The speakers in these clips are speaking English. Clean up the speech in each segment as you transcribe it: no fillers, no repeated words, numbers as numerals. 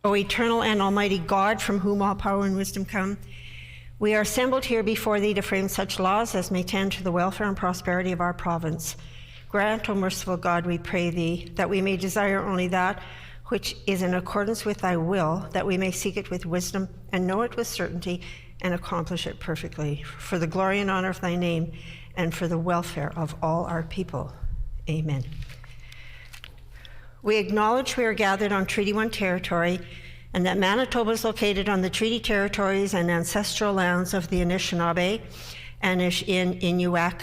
O eternal and almighty God, from whom all power and wisdom come, we are assembled here before thee to frame such laws as may tend to the welfare and prosperity of our province. Grant, O merciful God, we pray thee, that we may desire only that which is in accordance with thy will, that we may seek it with wisdom and know it with certainty and accomplish it perfectly, for the glory and honor of thy name and for the welfare of all our people. Amen. We acknowledge we are gathered on Treaty 1 territory and that Manitoba is located on the treaty territories and ancestral lands of the Anishinaabe, Inuak,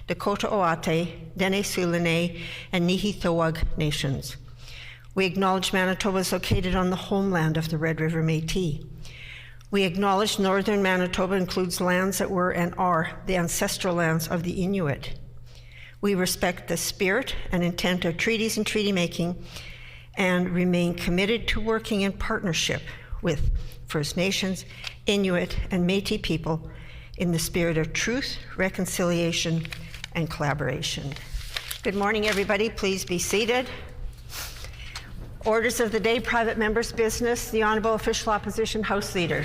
Dakota Oate, Dene Sulene, and Nihithowag nations. We acknowledge Manitoba is located on the homeland of the Red River Métis. We acknowledge northern Manitoba includes lands that were and are the ancestral lands of the Inuit. We respect the spirit and intent of treaties and treaty making and remain committed to working in partnership with First Nations, Inuit, and Métis people in the spirit of truth, reconciliation, and collaboration. Good morning, everybody. Please be seated. Orders of the day, private members' business. The Honourable Official Opposition House Leader.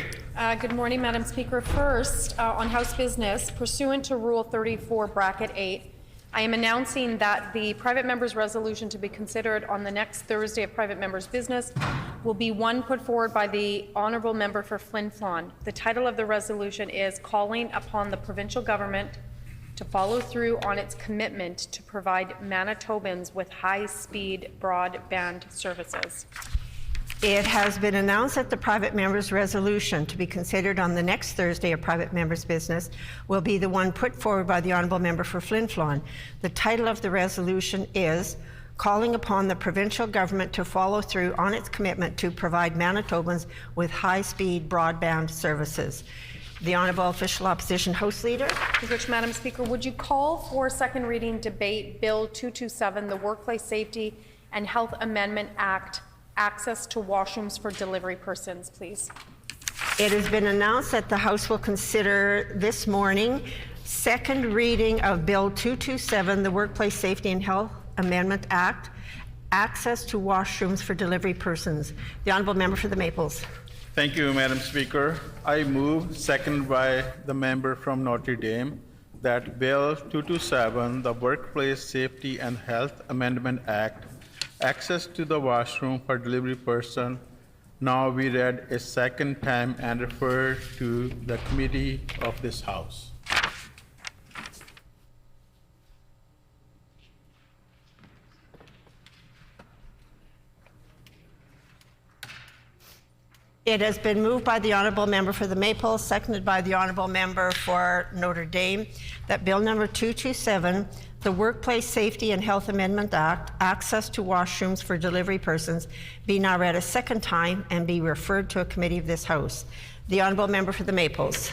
Good morning, Madam Speaker. First, on House business, pursuant to Rule 34, Bracket 8, I am announcing that the private member's resolution to be considered on the next Thursday of private members' business will be one put forward by the Honourable Member for Flin Flon. The title of the resolution is Calling upon the Provincial Government to follow through on its commitment to provide Manitobans with high-speed broadband services. It has been announced that the private member's resolution to be considered on the next Thursday of private members' business will be the one put forward by the Honourable Member for Flin Flon. The title of the resolution is Calling upon the Provincial Government to follow through on its commitment to provide Manitobans with high-speed broadband services. The Honourable Official Opposition House Leader. Which, Madam Speaker, would you call for second reading debate Bill 227, the Workplace Safety and Health Amendment Act, access to washrooms for delivery persons, please? It has been announced that the House will consider this morning second reading of Bill 227, the Workplace Safety and Health Amendment Act, access to washrooms for delivery persons. The Honourable Member for the Maples. Thank you, Madam Speaker. I move, seconded by the member from Notre Dame, that Bill 227, the Workplace Safety and Health Amendment Act, access to the washroom for delivery person, now be read a second time and referred to the committee of this House. It has been moved by the Honourable Member for the Maples, seconded by the Honourable Member for Notre Dame, that Bill number 227, the Workplace Safety and Health Amendment Act, access to washrooms for delivery persons, be now read a second time and be referred to a committee of this House. The Honourable Member for the Maples.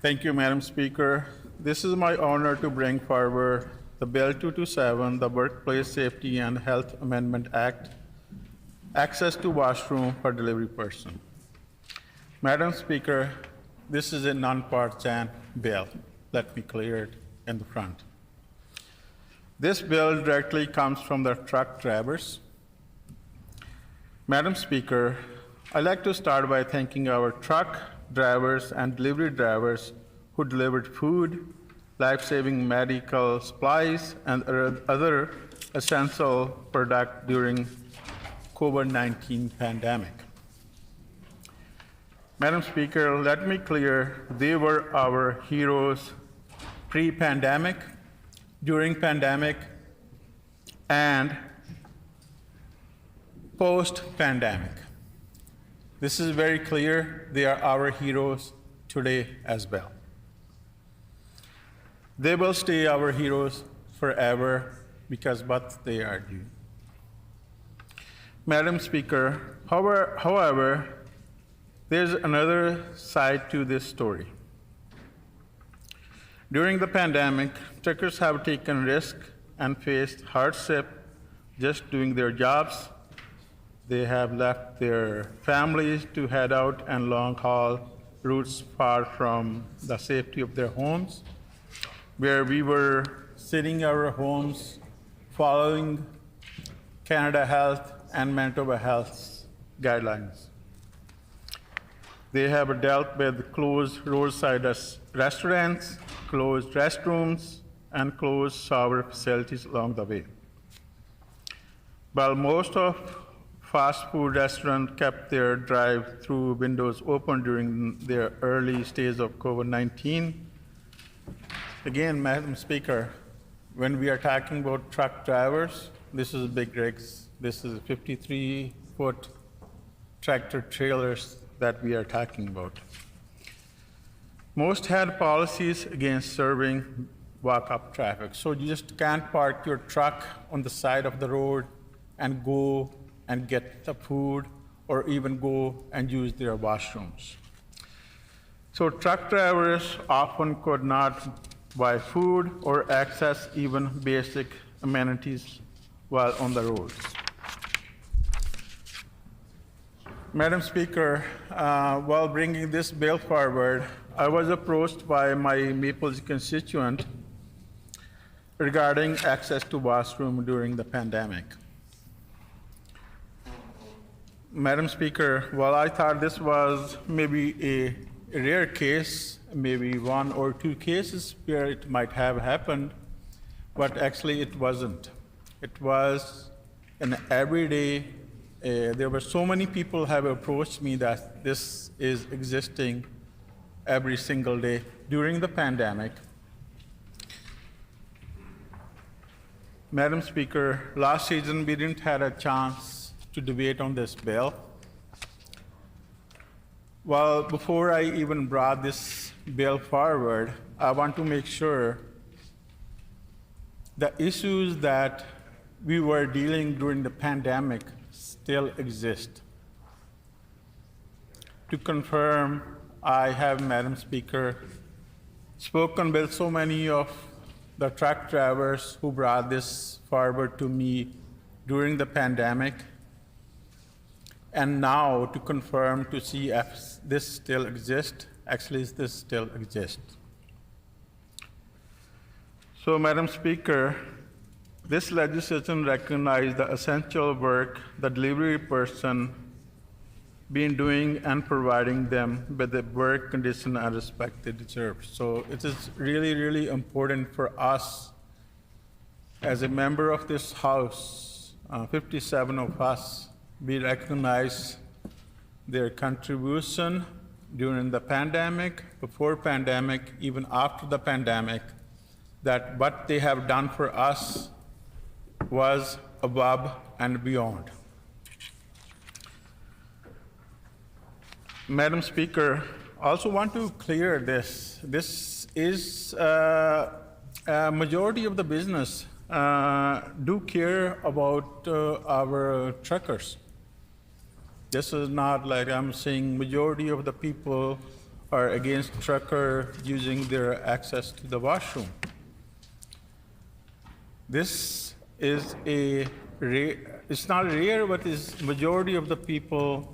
Thank you, Madam Speaker. This is my honor to bring forward the Bill 227, the Workplace Safety and Health Amendment Act, access to washroom for delivery person. Madam Speaker, this is a nonpartisan bill. Let me clear it in the front. This bill directly comes from the truck drivers. Madam Speaker, I'd like to start by thanking our truck drivers and delivery drivers who delivered food, life-saving medical supplies, and other essential products during COVID-19 pandemic. Madam Speaker, let me clear, they were our heroes pre-pandemic, during pandemic, and post-pandemic. This is very clear. They are our heroes today as well. They will stay our heroes forever because what they are doing. Madam Speaker, however, there's another side to this story. During the pandemic, truckers have taken risk and faced hardship just doing their jobs. They have left their families to head out and long-haul routes far from the safety of their homes, where we were sitting in our homes following Canada Health and Manitoba Health guidelines. They have dealt with closed roadside restaurants, closed restrooms, and closed shower facilities along the way. While most of fast food restaurants kept their drive-through windows open during their early stage of COVID-19, again, Madam Speaker, when we are talking about truck drivers, this is big rigs. This is 53-foot tractor trailers that we are talking about. Most had policies against serving walk-up traffic. So you just can't park your truck on the side of the road and go and get the food or even go and use their washrooms. So truck drivers often could not buy food or access even basic amenities while on the roads. Madam Speaker, while bringing this bill forward, I was approached by my Maples constituent regarding access to washroom during the pandemic. Madam Speaker, while I thought this was maybe a rare case, maybe one or two cases where it might have happened, but actually it wasn't. It was an everyday. There were so many people have approached me that this is existing every single day during the pandemic. Madam Speaker, last season we didn't have a chance to debate on this bill. Well, before I even brought this bill forward, I want to make sure the issues that we were dealing during the pandemic still exist. To confirm, I have, Madam Speaker, spoken with so many of the truck drivers who brought this forward to me during the pandemic, and now to confirm to see if this still exists. Actually, this still exists. So, Madam Speaker, this legislation recognizes the essential work the delivery person been doing and providing them with the work condition and respect they deserve. So it is really, really important for us as a member of this House, 57 of us, we recognize their contribution during the pandemic, before pandemic, even after the pandemic, that what they have done for us was above and beyond. Madam Speaker, I also want to clear this. This is a majority of the business do care about our truckers. This is not like I'm saying majority of the people are against trucker using their access to the washroom. This is it's not rare, but is majority of the people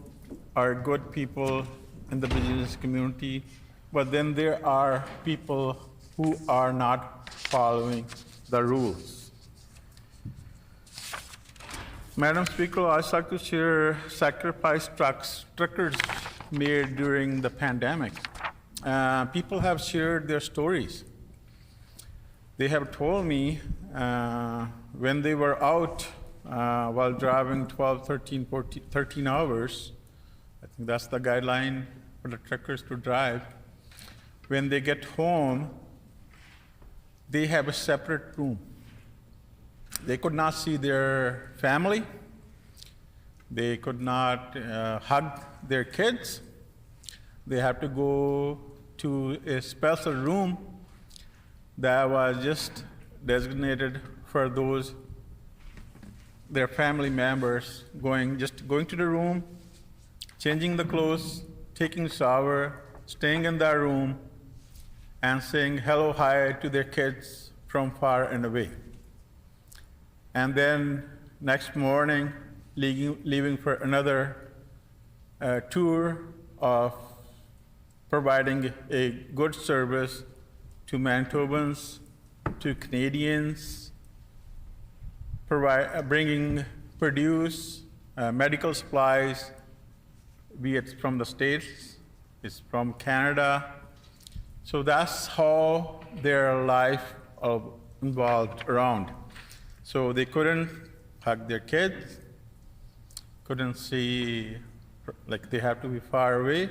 are good people in the business community, but then there are people who are not following the rules. Madam Speaker, I'd like to share sacrifice truckers made during the pandemic. People have shared their stories. They have told me when they were out while driving 12, 13, 14, 13 hours, I think that's the guideline for the truckers to drive. When they get home, they have a separate room. They could not see their family. They could not hug their kids. They have to go to a special room that was just designated for those, their family members, going to the room, changing the clothes, taking a shower, staying in that room, and saying hello, hi to their kids from far and away. And then next morning, leaving for another tour of providing a good service to Manitobans, to Canadians, produce medical supplies, be it from the States, it's from Canada. So that's how their life involved around. So they couldn't hug their kids, couldn't see, like they have to be far away.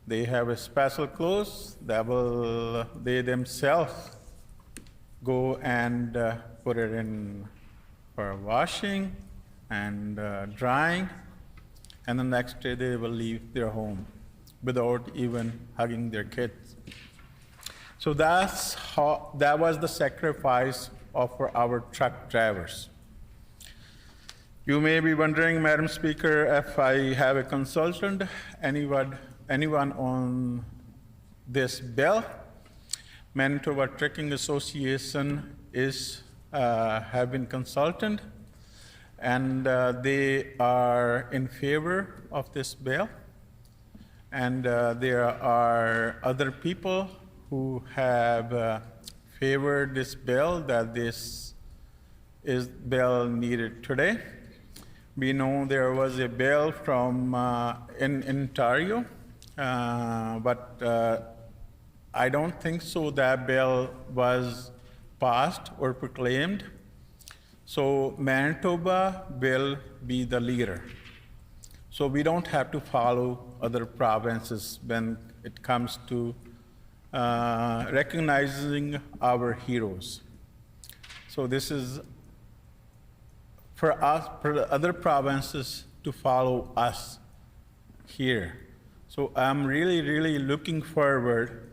They have a special clothes that they themselves go and put it in for washing and drying, and the next day they will leave their home without even hugging their kids. So that was the sacrifice of our truck drivers. You may be wondering, Madam Speaker, if I have a consultant, anyone on this bill. Manitoba Trucking Association have been consulted, and they are in favor of this bill. And there are other people who have favored this bill, that this is bill needed today. We know there was a bill from in Ontario, but I don't think so that bill was passed or proclaimed. So Manitoba will be the leader. So we don't have to follow other provinces when it comes to recognizing our heroes. So this is for us, for the other provinces to follow us here. So I'm really, really looking forward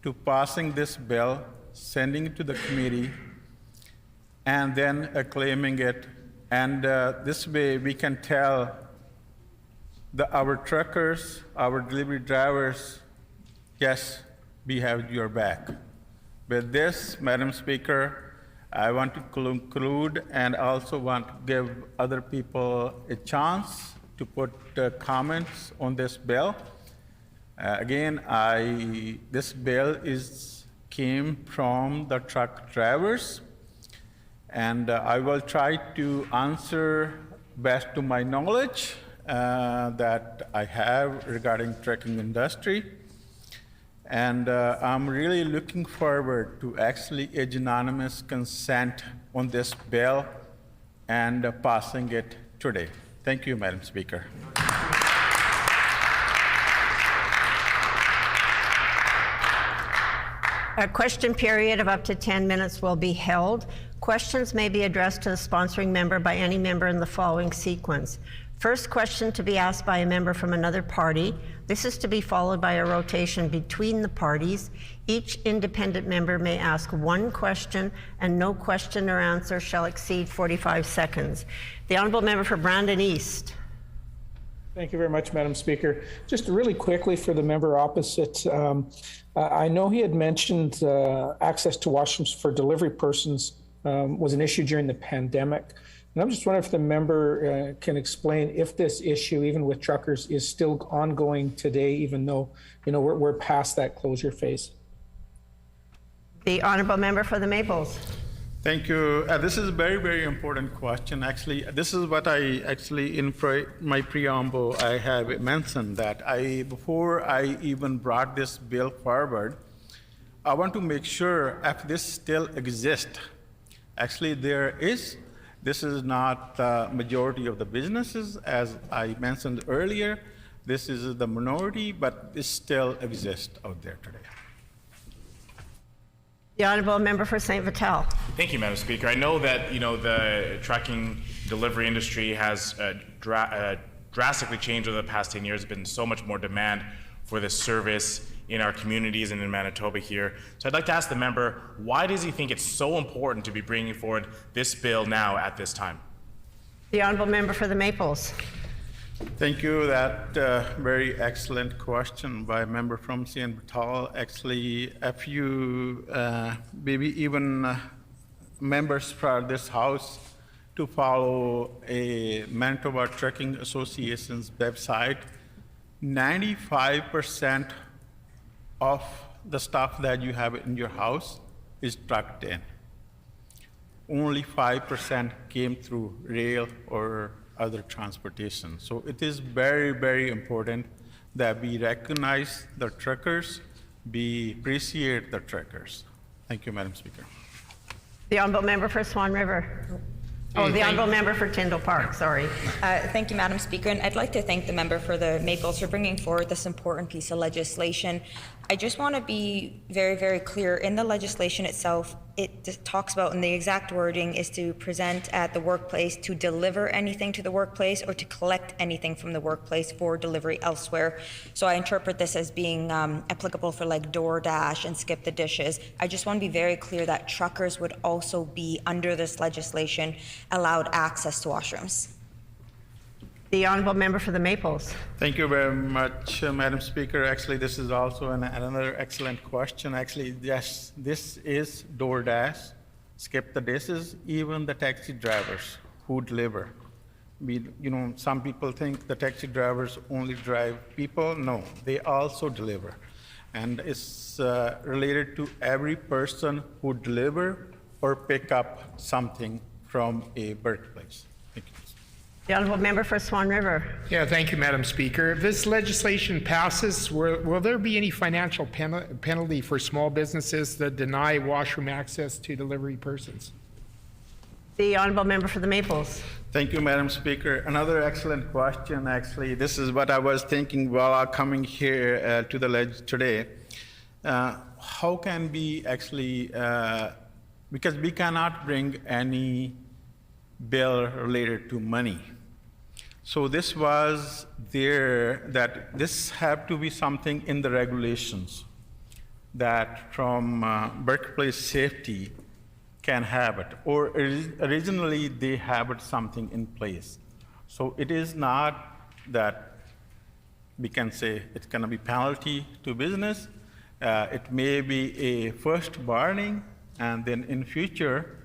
to passing this bill, sending it to the committee, and then acclaiming it. And this way we can tell our truckers, our delivery drivers, yes, we have your back. With this, Madam Speaker, I want to conclude and also want to give other people a chance to put comments on this bill. Again, this bill came from the truck drivers, and I will try to answer best to my knowledge that I have regarding trucking industry. And I'm really looking forward to actually a unanimous consent on this bill and passing it today. Thank you, Madam Speaker. A question period of up to 10 minutes will be held. Questions may be addressed to the sponsoring member by any member in the following sequence. First question to be asked by a member from another party. This is to be followed by a rotation between the parties. Each independent member may ask one question, and no question or answer shall exceed 45 seconds. The Honourable Member for Brandon East. Thank you very much, Madam Speaker. Just really quickly for the member opposite, I know he had mentioned access to washrooms for delivery persons was an issue during the pandemic. And I'm just wondering if the member can explain if this issue, even with truckers, is still ongoing today, even though we're past that closure phase. The Honourable Member for the Maples. Thank you. This is a very, very important question. Actually, this is what I actually, in my preamble, I have mentioned that before I even brought this bill forward, I want to make sure if this still exists. Actually, this is not the majority of the businesses, as I mentioned earlier. This is the minority, but this still exists out there today. The Honourable Member for St. Vital. Thank you, Madam Speaker. I know that the trucking delivery industry has drastically changed over the past 10 years. There's been so much more demand for this service in our communities and in Manitoba here. So I'd like to ask the member, why does he think it's so important to be bringing forward this bill now at this time? The Honourable Member for the Maples. Thank you. That very excellent question by a member from St. Vital. Actually, if you maybe even members from this House to follow a Manitoba Trucking Association's website, 95% of the stuff that you have in your house is trucked in. only 5% came through rail or other transportation. So it is very, very important that we recognize the truckers, we appreciate the truckers. Thank you, Madam Speaker. The honourable member for Swan River. Oh, the honourable member for Tyndall Park, sorry. Thank you, Madam Speaker, and I'd like to thank the member for the Maples for bringing forward this important piece of legislation. I just want to be very, very clear. In the legislation itself, it talks about, and the exact wording is to present at the workplace, to deliver anything to the workplace, or to collect anything from the workplace for delivery elsewhere. So I interpret this as being applicable for like DoorDash and Skip the Dishes. I just want to be very clear that truckers would also be, under this legislation, allowed access to washrooms. The honourable member for the Maples. Thank you very much, Madam Speaker. Actually, this is also another excellent question. Actually, yes, this is DoorDash, Skip the Dishes, even the taxi drivers who deliver. Some people think the taxi drivers only drive people. No, they also deliver. And it's related to every person who deliver or pick up something from a workplace. Thank you. The honourable member for Swan River. Yeah, thank you, Madam Speaker. If this legislation passes, will there be any financial penalty for small businesses that deny washroom access to delivery persons? The honourable member for the Maples. Thank you, Madam Speaker. Another excellent question, actually. This is what I was thinking while coming here to the ledge today. How can we actually, because we cannot bring any bill related to money. So this was there, that this have to be something in the regulations that from workplace safety can have it, or originally they have it something in place. So it is not that we can say it's gonna be penalty to business. It may be a first warning, and then in future,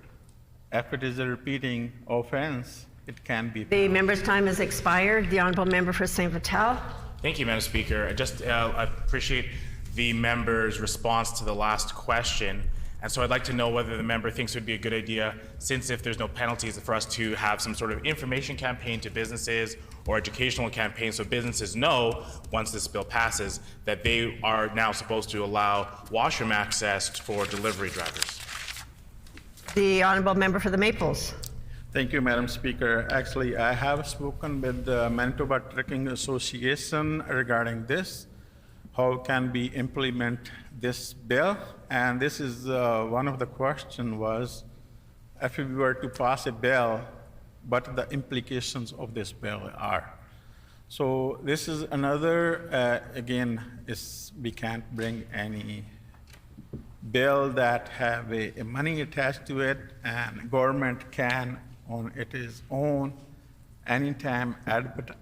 if it is a repeating offense, it can be. The member's time has expired. The honourable member for St. Vital. Thank you, Madam Speaker. I appreciate the member's response to the last question. And so I'd like to know whether the member thinks it would be a good idea, since if there's no penalties, for us to have some sort of information campaign to businesses or educational campaign so businesses know, once this bill passes, that they are now supposed to allow washroom access for delivery drivers. The honourable member for the Maples. Thank you, Madam Speaker. Actually, I have spoken with the Manitoba Trucking Association regarding this. How can we implement this bill? And this is one of the questions was, if we were to pass a bill, what the implications of this bill are. So this is another, again, we can't bring any bill that have a money attached to it, and government can on its own anytime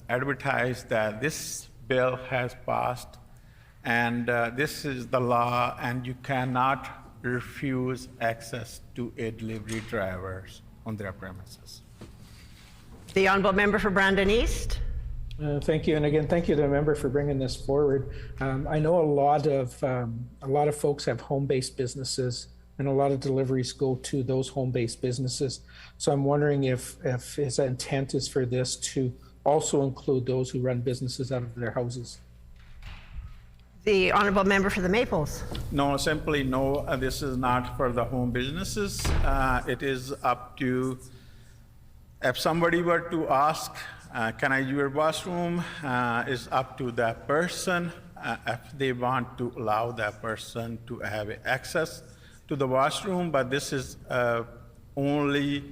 advertise that this bill has passed and this is the law, and you cannot refuse access to a delivery drivers on their premises. The honourable member for Brandon East. Thank you, and again, thank you to the member for bringing this forward. I know a lot of folks have home-based businesses, and a lot of deliveries go to those home-based businesses. So I'm wondering if his intent is for this to also include those who run businesses out of their houses. The honourable member for the Maples. No, simply no. This is not for the home businesses. It is up to, if somebody were to ask, can I use your washroom? Is up to that person if they want to allow that person to have access to the washroom. But this is only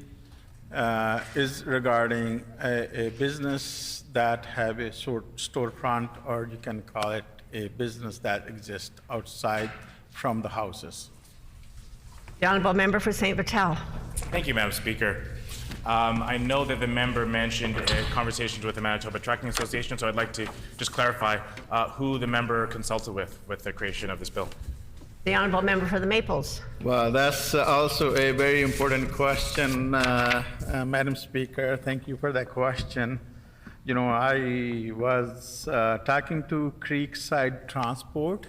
is regarding a business that have a storefront, or you can call it a business that exists outside from the houses. The honourable member for St. Vital. Thank you, Madam Speaker. I know that the member mentioned conversations with the Manitoba Trucking Association, so I'd like to just clarify who the member consulted with the creation of this bill. The honourable member for the Maples. Well, that's also a very important question, Madam Speaker. Thank you for that question. I was talking to Creekside Transport,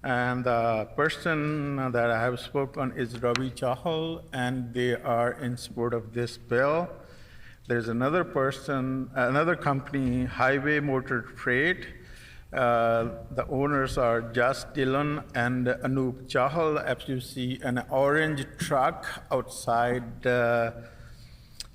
And the person that I have spoken is Ravi Chahal, and they are in support of this bill. There's another person, another company, Highway Motor Freight. The owners are Jas Dillon and Anoop Chahal. As you see, an orange truck outside,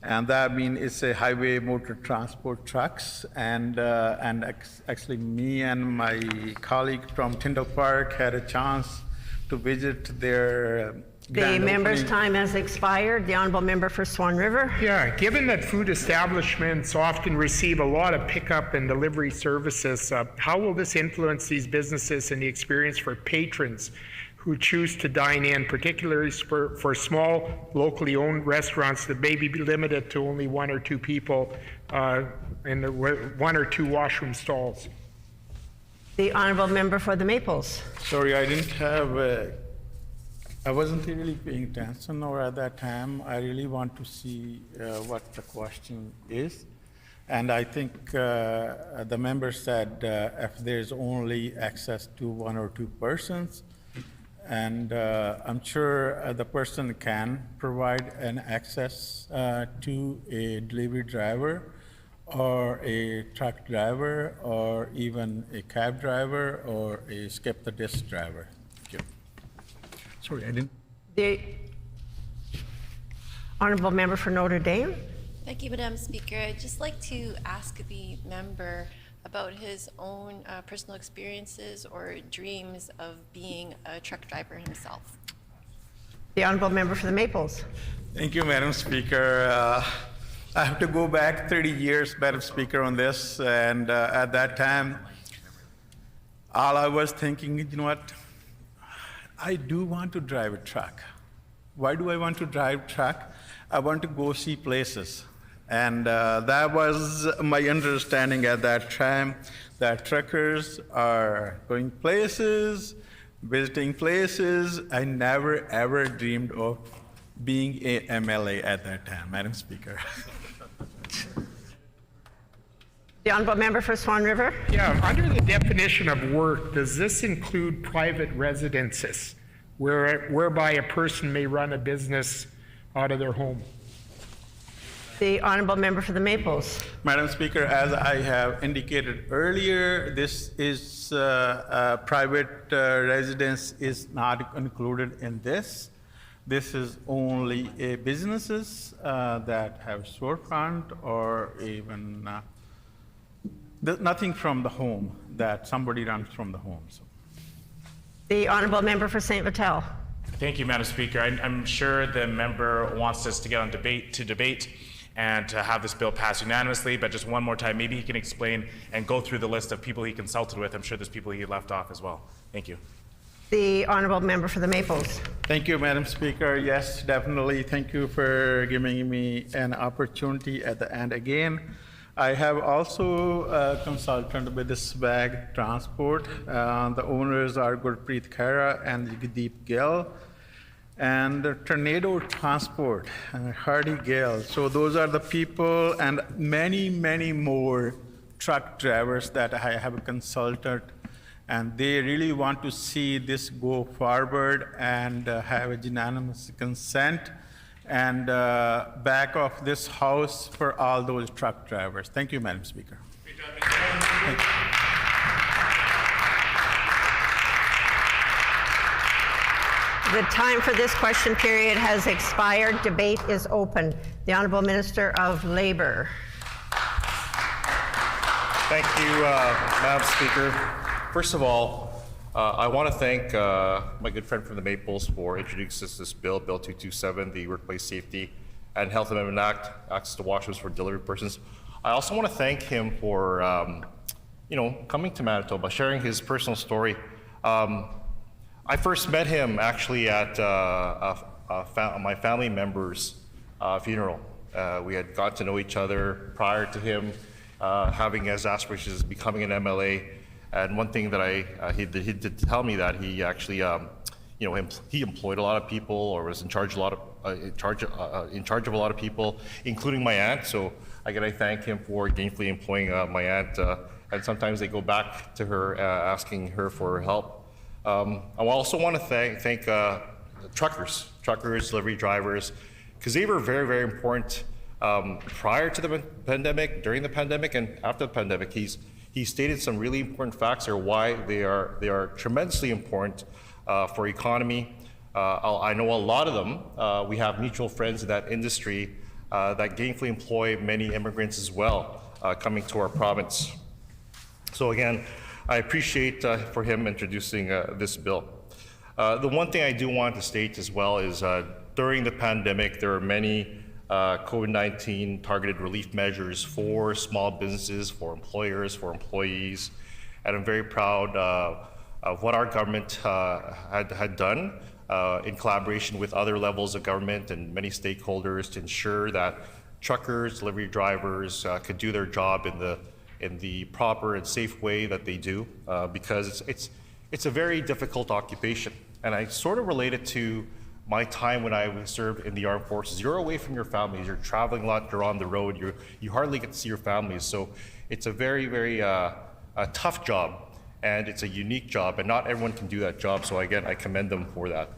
and that means it's a highway motor transport trucks. And actually, me and my colleague from Tyndall Park had a chance to visit their The grand member's opening. time has expired. The honorable member for Swan River. Yeah, given that food establishments often receive a lot of pickup and delivery services, how will this influence these businesses and the experience for patrons who choose to dine in, particularly for small, locally owned restaurants that may be limited to only 1 or 2 people in the 1 or 2 washroom stalls? The honorable member for the Maples. Sorry, I didn't have, I wasn't really paying attention or at that time. I really want to see what the question is. And I think the member said if there's only access to 1 or 2 persons, and I'm sure the person can provide an access to a delivery driver or a truck driver or even a cab driver or a skip the disc driver. Thank you. Sorry, I didn't. The honorable member for Notre Dame. Thank you, Madam Speaker. I'd just like to ask the member about his own personal experiences or dreams of being a truck driver himself. The honorable member for the Maples. Thank you, Madam Speaker. I have to go back 30 years, Madam Speaker, on this. And at that time, all I was thinking, you know what? I do want to drive a truck. Why do I want to drive truck? I want to go see places. And that was my understanding at that time, that truckers are going places, visiting places. I never, ever dreamed of being a MLA at that time, Madam Speaker. The honorable member for Swan River. Yeah, under the definition of work, does this include private residences whereby a person may run a business out of their home? The honorable member for the Maples. Madam Speaker, as I have indicated earlier, this is private residence is not included in this. This is only businesses that have storefront or even nothing from the home that somebody runs from the home. So. The honorable member for St. Vital. Thank you, Madam Speaker. I'm sure the member wants us to get on debate and to have this bill pass unanimously, but just one more time, maybe he can explain and go through the list of people he consulted with. I'm sure there's people he left off as well. Thank you. The honorable member for the Maples. Thank you, Madam Speaker. Yes, definitely. Thank you for giving me an opportunity at the end again. I have also consulted with the SWAG Transport. The owners are Gurpreet Khera and Jagdeep Gill. And Tornado Transport, Hardy Gale. So those are the people and many, many more truck drivers that I have consulted. And they really want to see this go forward and have a unanimous consent and back of this House for all those truck drivers. Thank you, Madam Speaker. Thank you. The time for this question period has expired. Debate is open. The Honourable Minister of Labour. Thank you, Madam Speaker. First of all, I want to thank my good friend from the Maples for introducing this bill, Bill 227, the Workplace Safety and Health Amendment Act, access to washrooms for delivery persons. I also want to thank him for, coming to Manitoba, sharing his personal story. I first met him actually at my family member's funeral. We had got to know each other prior to him having his aspirations becoming an MLA. And one thing that he did tell me that he actually, he employed a lot of people or was in charge of a lot of people, including my aunt. So I gotta thank him for gainfully employing my aunt. And sometimes they go back to her asking her for help. I also want to thank truckers, delivery drivers, because they were very, very important prior to the pandemic, during the pandemic, and after the pandemic. He stated some really important facts are why they are tremendously important for economy. I know a lot of them. We have mutual friends in that industry that gainfully employ many immigrants as well coming to our province. So again, I appreciate for him introducing this bill. The one thing I do want to state as well is during the pandemic, there are many COVID-19 targeted relief measures for small businesses, for employers, for employees, and I'm very proud of what our government had done in collaboration with other levels of government and many stakeholders to ensure that truckers, delivery drivers could do their job in the proper and safe way that they do, because it's a very difficult occupation. And I sort of relate it to my time when I served in the armed forces. You're away from your families, you're traveling a lot, you're on the road, you hardly get to see your families. So it's a very, very a tough job, and it's a unique job, and not everyone can do that job. So again, I commend them for that.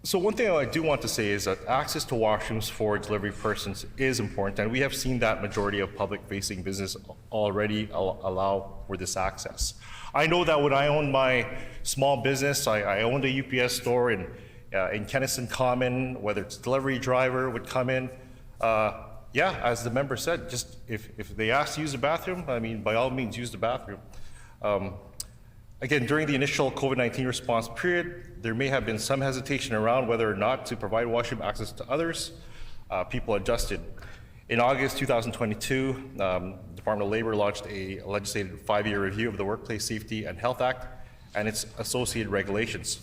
So one thing I do want to say is that access to washrooms for delivery persons is important, and we have seen that majority of public-facing business already allow for this access. I know that when I owned my small business, I owned a UPS store in Kennison Common, whether it's delivery driver would come in. Yeah, as the member said, just if they ask to use the bathroom, I mean, by all means, use the bathroom. Again, during the initial COVID-19 response period, there may have been some hesitation around whether or not to provide washroom access to others. People adjusted. In August 2022, Department of Labor launched a legislative 5-year review of the Workplace Safety and Health Act and its associated regulations.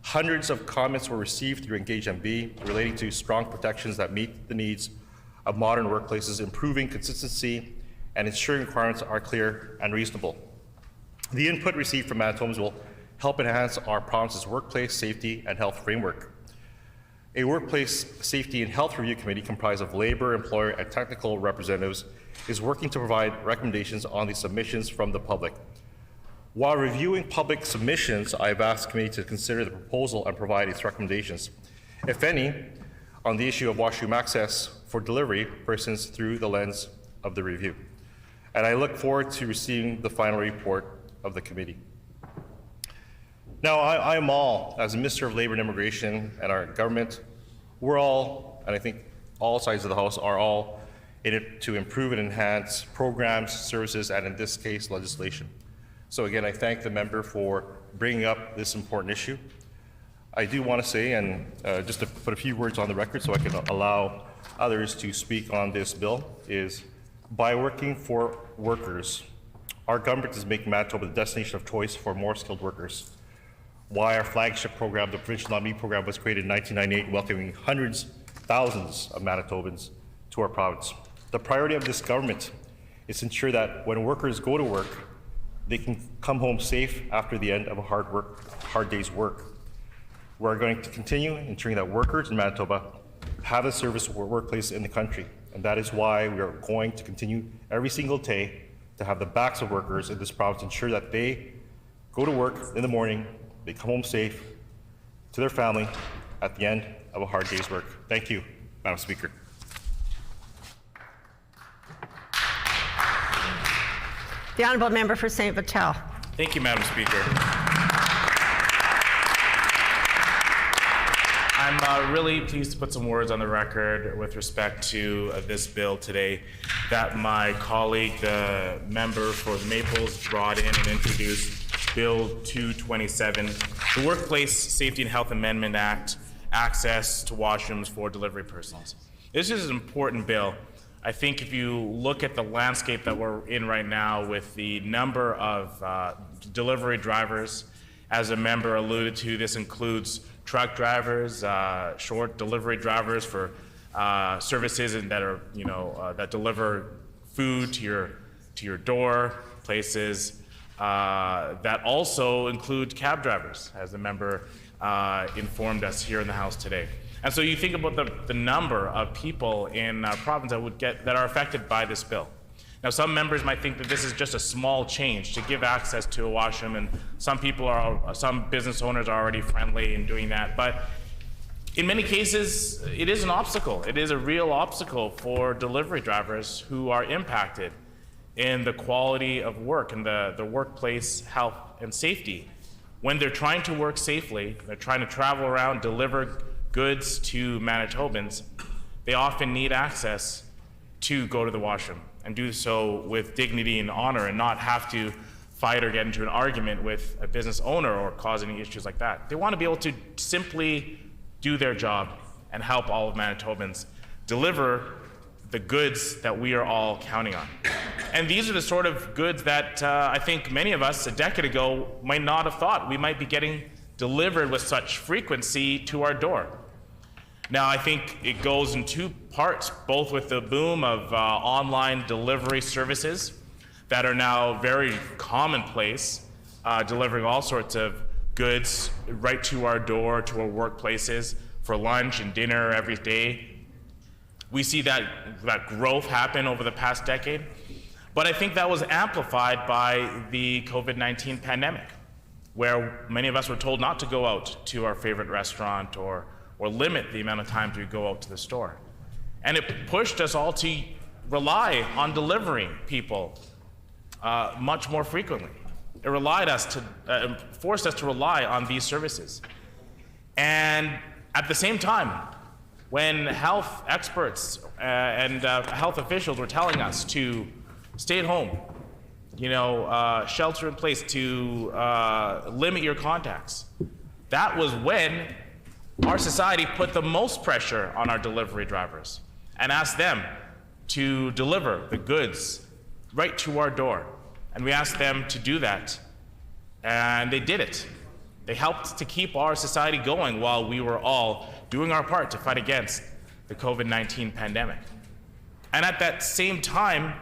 Hundreds of comments were received through Engage MB relating to strong protections that meet the needs of modern workplaces, improving consistency and ensuring requirements are clear and reasonable. The input received from Manitobans will help enhance our province's workplace safety and health framework. A workplace safety and health review committee comprised of labor, employer, and technical representatives is working to provide recommendations on the submissions from the public. While reviewing public submissions, I've asked the committee to consider the proposal and provide its recommendations, if any, on the issue of washroom access for delivery persons through the lens of the review. And I look forward to receiving the final report of the committee. Now, I am all, as Minister of Labour and Immigration and our government, we're all, and I think all sides of the House are all in it to improve and enhance programs, services, and in this case, legislation. So again, I thank the member for bringing up this important issue. I do want to say, and just to put a few words on the record so I can allow others to speak on this bill, is by working for workers, our government is making Manitoba the destination of choice for more skilled workers. Why our flagship program, the Provincial Nominee Program, was created in 1998, welcoming hundreds, thousands of Manitobans to our province. The priority of this government is to ensure that when workers go to work, they can come home safe after the end of a hard day's work. We're going to continue ensuring that workers in Manitoba have a service workplace in the country, and that is why we are going to continue every single day to have the backs of workers in this province ensure that they go to work in the morning, they come home safe to their family at the end of a hard day's work. Thank you, Madam Speaker. The Honourable Member for St. Vital. Thank you, Madam Speaker. I'm really pleased to put some words on the record with respect to this bill today that my colleague, the member for the Maples, brought in and introduced, Bill 227, the Workplace Safety and Health Amendment Act, access to washrooms for delivery persons. This is an important bill. I think if you look at the landscape that we're in right now with the number of delivery drivers, as a member alluded to, this includes truck drivers, short delivery drivers for services and that are, that deliver food to your door, places that also include cab drivers, as the member informed us here in the House today. And so you think about the number of people in our province that are affected by this bill. Now, some members might think that this is just a small change to give access to a washroom, and some business owners are already friendly in doing that. But in many cases, it is an obstacle. It is a real obstacle for delivery drivers who are impacted in the quality of work and the workplace health and safety. When they're trying to work safely, they're trying to travel around, deliver goods to Manitobans, they often need access to go to the washroom and do so with dignity and honor and not have to fight or get into an argument with a business owner or cause any issues like that. They want to be able to simply do their job and help all of Manitobans deliver the goods that we are all counting on. And these are the sort of goods that I think many of us a decade ago might not have thought we might be getting delivered with such frequency to our door. Now, I think it goes in two parts, both with the boom of online delivery services that are now very commonplace, delivering all sorts of goods right to our door, to our workplaces, for lunch and dinner every day. We see that growth happen over the past decade, but I think that was amplified by the COVID-19 pandemic, where many of us were told not to go out to our favorite restaurant or limit the amount of times we go out to the store. And it pushed us all to rely on delivering people much more frequently. It forced us to rely on these services. And at the same time, when health experts and health officials were telling us to stay at home, shelter in place, to limit your contacts, that was when our society put the most pressure on our delivery drivers and asked them to deliver the goods right to our door. And we asked them to do that, and they did it. They helped to keep our society going while we were all doing our part to fight against the COVID-19 pandemic. And at that same time,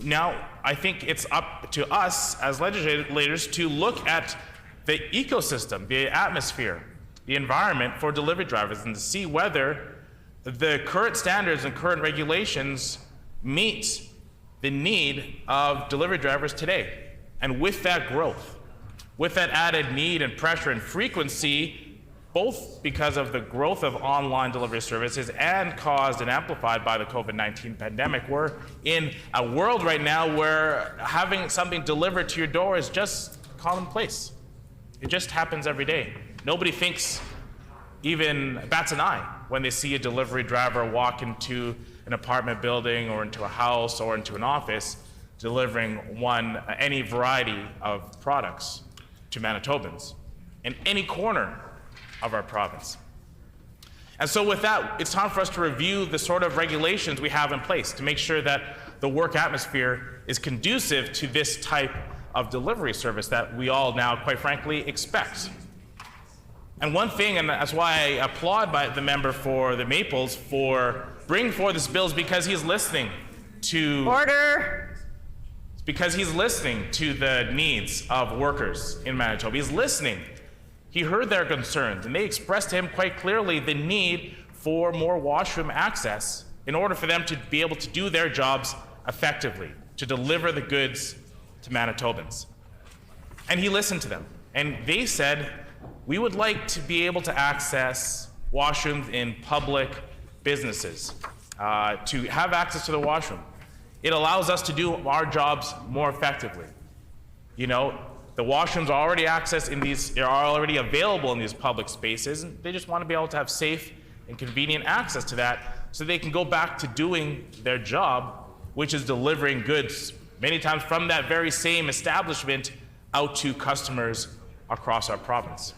now I think it's up to us as legislators to look at the ecosystem, the atmosphere, the environment for delivery drivers, and to see whether the current standards and current regulations meet the need of delivery drivers today. And with that growth, with that added need and pressure and frequency, both because of the growth of online delivery services and caused and amplified by the COVID-19 pandemic, we're in a world right now where having something delivered to your door is just commonplace. It just happens every day. Nobody bats an eye when they see a delivery driver walk into an apartment building or into a house or into an office delivering any variety of products to Manitobans in any corner of our province. And so with that, it's time for us to review the sort of regulations we have in place to make sure that the work atmosphere is conducive to this type of delivery service that we all now, quite frankly, expect. And one thing, and that's why I applaud the member for the Maples for bringing forward this bill, is because he's listening to... Order! It's because he's listening to the needs of workers in Manitoba. He's listening. He heard their concerns, and they expressed to him quite clearly the need for more washroom access in order for them to be able to do their jobs effectively, to deliver the goods to Manitobans. And he listened to them, and they said, we would like to be able to access washrooms in public businesses, to have access to the washroom. It allows us to do our jobs more effectively. The washrooms are already are already available in these public spaces, and they just want to be able to have safe and convenient access to that so they can go back to doing their job, which is delivering goods many times from that very same establishment out to customers across our province.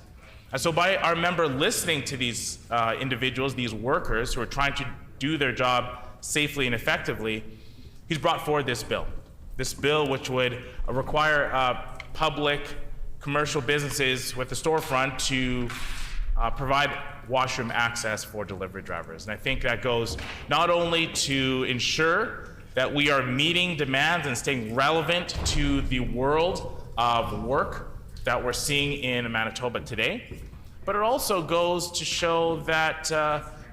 And so by our member listening to these individuals, these workers who are trying to do their job safely and effectively, he's brought forward this bill. This bill which would require public commercial businesses with a storefront to provide washroom access for delivery drivers. And I think that goes not only to ensure that we are meeting demands and staying relevant to the world of work that we're seeing in Manitoba today, but it also goes to show that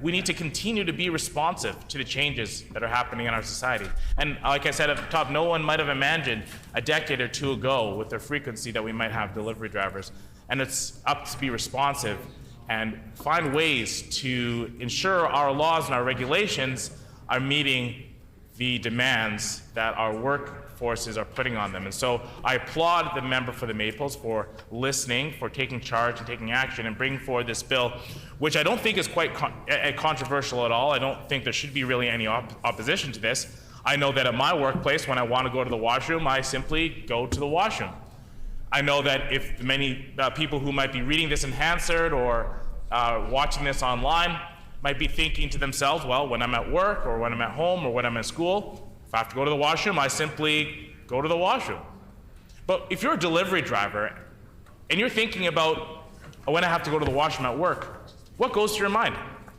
we need to continue to be responsive to the changes that are happening in our society. And like I said at the top, no one might have imagined a decade or two ago with the frequency that we might have delivery drivers. And it's up to be responsive and find ways to ensure our laws and our regulations are meeting the demands that our workforces are putting on them. And so I applaud the member for the Maples for listening, for taking charge and taking action and bringing forward this bill, which I don't think is quite controversial at all. I don't think there should be really any opposition to this. I know that at my workplace, when I want to go to the washroom, I simply go to the washroom. I know that if many people who might be reading this in Hansard or watching this online might be thinking to themselves, well, when I'm at work or when I'm at home or when I'm at school, if I have to go to the washroom, I simply go to the washroom. But if you're a delivery driver and you're thinking about when I have to go to the washroom at work, what goes through your mind?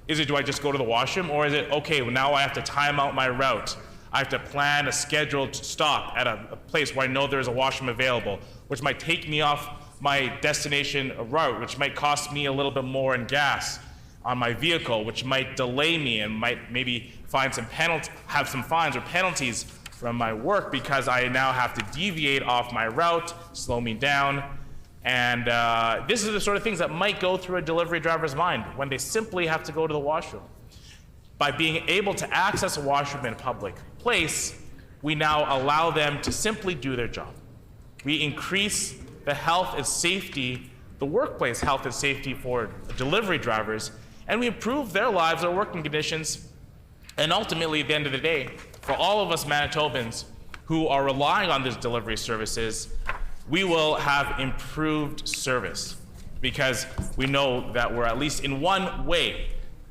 Is it, do I just go to the washroom, or is it, okay, well, now I have to time out my route. I have to plan a scheduled stop at a place where I know there's a washroom available, which might take me off my destination route, which might cost me a little bit more in gas on my vehicle, which might delay me and might maybe have some fines or penalties from my work because I now have to deviate off my route, slow me down. And this is the sort of things that might go through a delivery driver's mind when they simply have to go to the washroom. By being able to access a washroom in a public place, we now allow them to simply do their job. We increase the health and safety, the workplace health and safety for delivery drivers, and we improve their lives, their working conditions, and ultimately, at the end of the day, for all of us Manitobans who are relying on these delivery services, we will have improved service because we know that we're at least in one way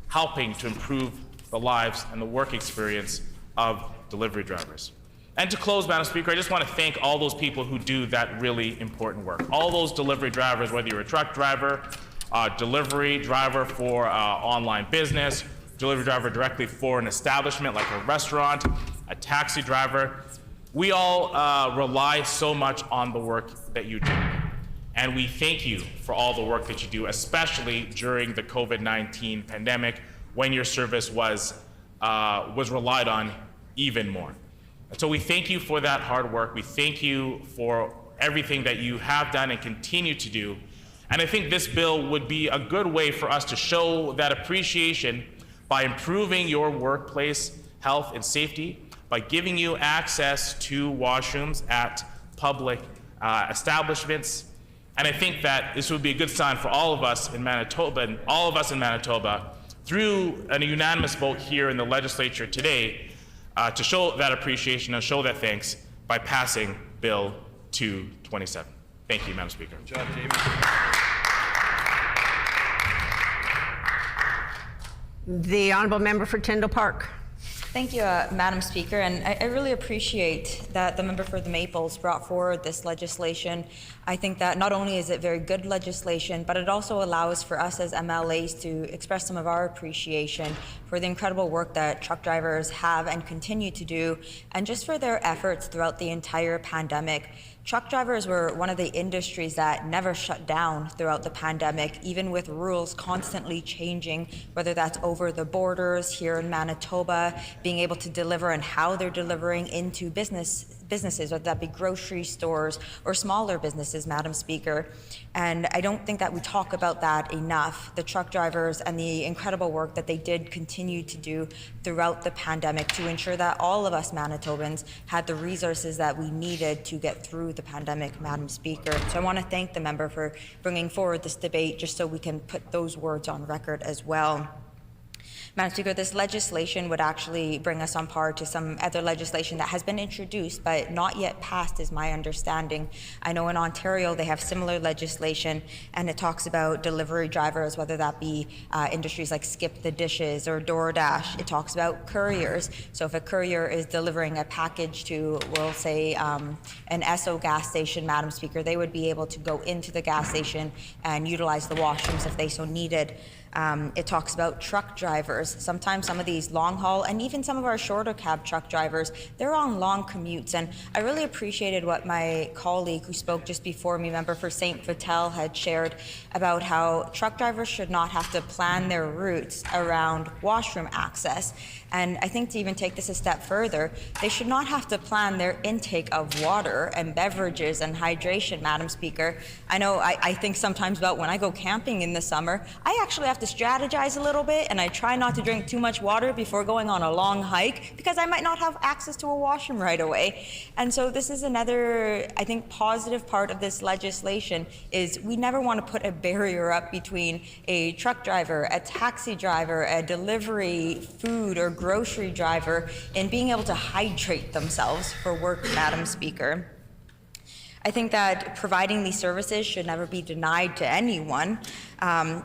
helping to improve the lives and the work experience of delivery drivers. And to close, Madam Speaker, I just want to thank all those people who do that really important work. All those delivery drivers, whether you're a truck driver, delivery driver for online business, delivery driver directly for an establishment like a restaurant, a taxi driver. We all rely so much on the work that you do. And we thank you for all the work that you do, especially during the COVID-19 pandemic when your service was relied on even more. And so we thank you for that hard work. We thank you for everything that you have done and continue to do. And I think this bill would be a good way for us to show that appreciation by improving your workplace health and safety, by giving you access to washrooms at public establishments. And I think that this would be a good sign for all of us in Manitoba, and all of us in Manitoba, through a unanimous vote here in the legislature today, to show that appreciation and show that thanks by passing Bill 227. Thank you, Madam Speaker. Good job, Jamie. The honourable member for Tyndall Park. Thank you, Madam Speaker, and I really appreciate that the member for the Maples brought forward this legislation. I think that not only is it very good legislation, but it also allows for us as MLAs to express some of our appreciation for the incredible work that truck drivers have and continue to do, and just for their efforts throughout the entire pandemic. Truck drivers were one of the industries that never shut down throughout the pandemic, even with rules constantly changing, whether that's over the borders here in Manitoba, being able to deliver and how they're delivering into businesses, whether that be grocery stores or smaller businesses, Madam Speaker. And I don't think that we talk about that enough, the truck drivers and the incredible work that they did continue to do throughout the pandemic to ensure that all of us Manitobans had the resources that we needed to get through the pandemic, Madam Speaker. So I want to thank the member for bringing forward this debate just so we can put those words on record as well. Madam Speaker, this legislation would actually bring us on par to some other legislation that has been introduced but not yet passed, is my understanding. I know in Ontario they have similar legislation, and it talks about delivery drivers, whether that be industries like Skip the Dishes or DoorDash. It talks about couriers. So if a courier is delivering a package to, we'll say, an Esso gas station, Madam Speaker, they would be able to go into the gas station and utilize the washrooms if they so needed. It talks about truck drivers. Sometimes some of these long haul and even some of our shorter cab truck drivers, they're on long commutes. And I really appreciated what my colleague who spoke just before me, member for St. Vital, had shared about how truck drivers should not have to plan their routes around washroom access. And I think to even take this a step further, they should not have to plan their intake of water and beverages and hydration, Madam Speaker. I know I think sometimes about when I go camping in the summer, I actually have to strategize a little bit, and I try not to drink too much water before going on a long hike because I might not have access to a washroom right away. And so this is another, I think, positive part of this legislation is we never want to put a barrier up between a truck driver, a taxi driver, a delivery, food, or grocery driver in being able to hydrate themselves for work, Madam Speaker. I think that providing these services should never be denied to anyone.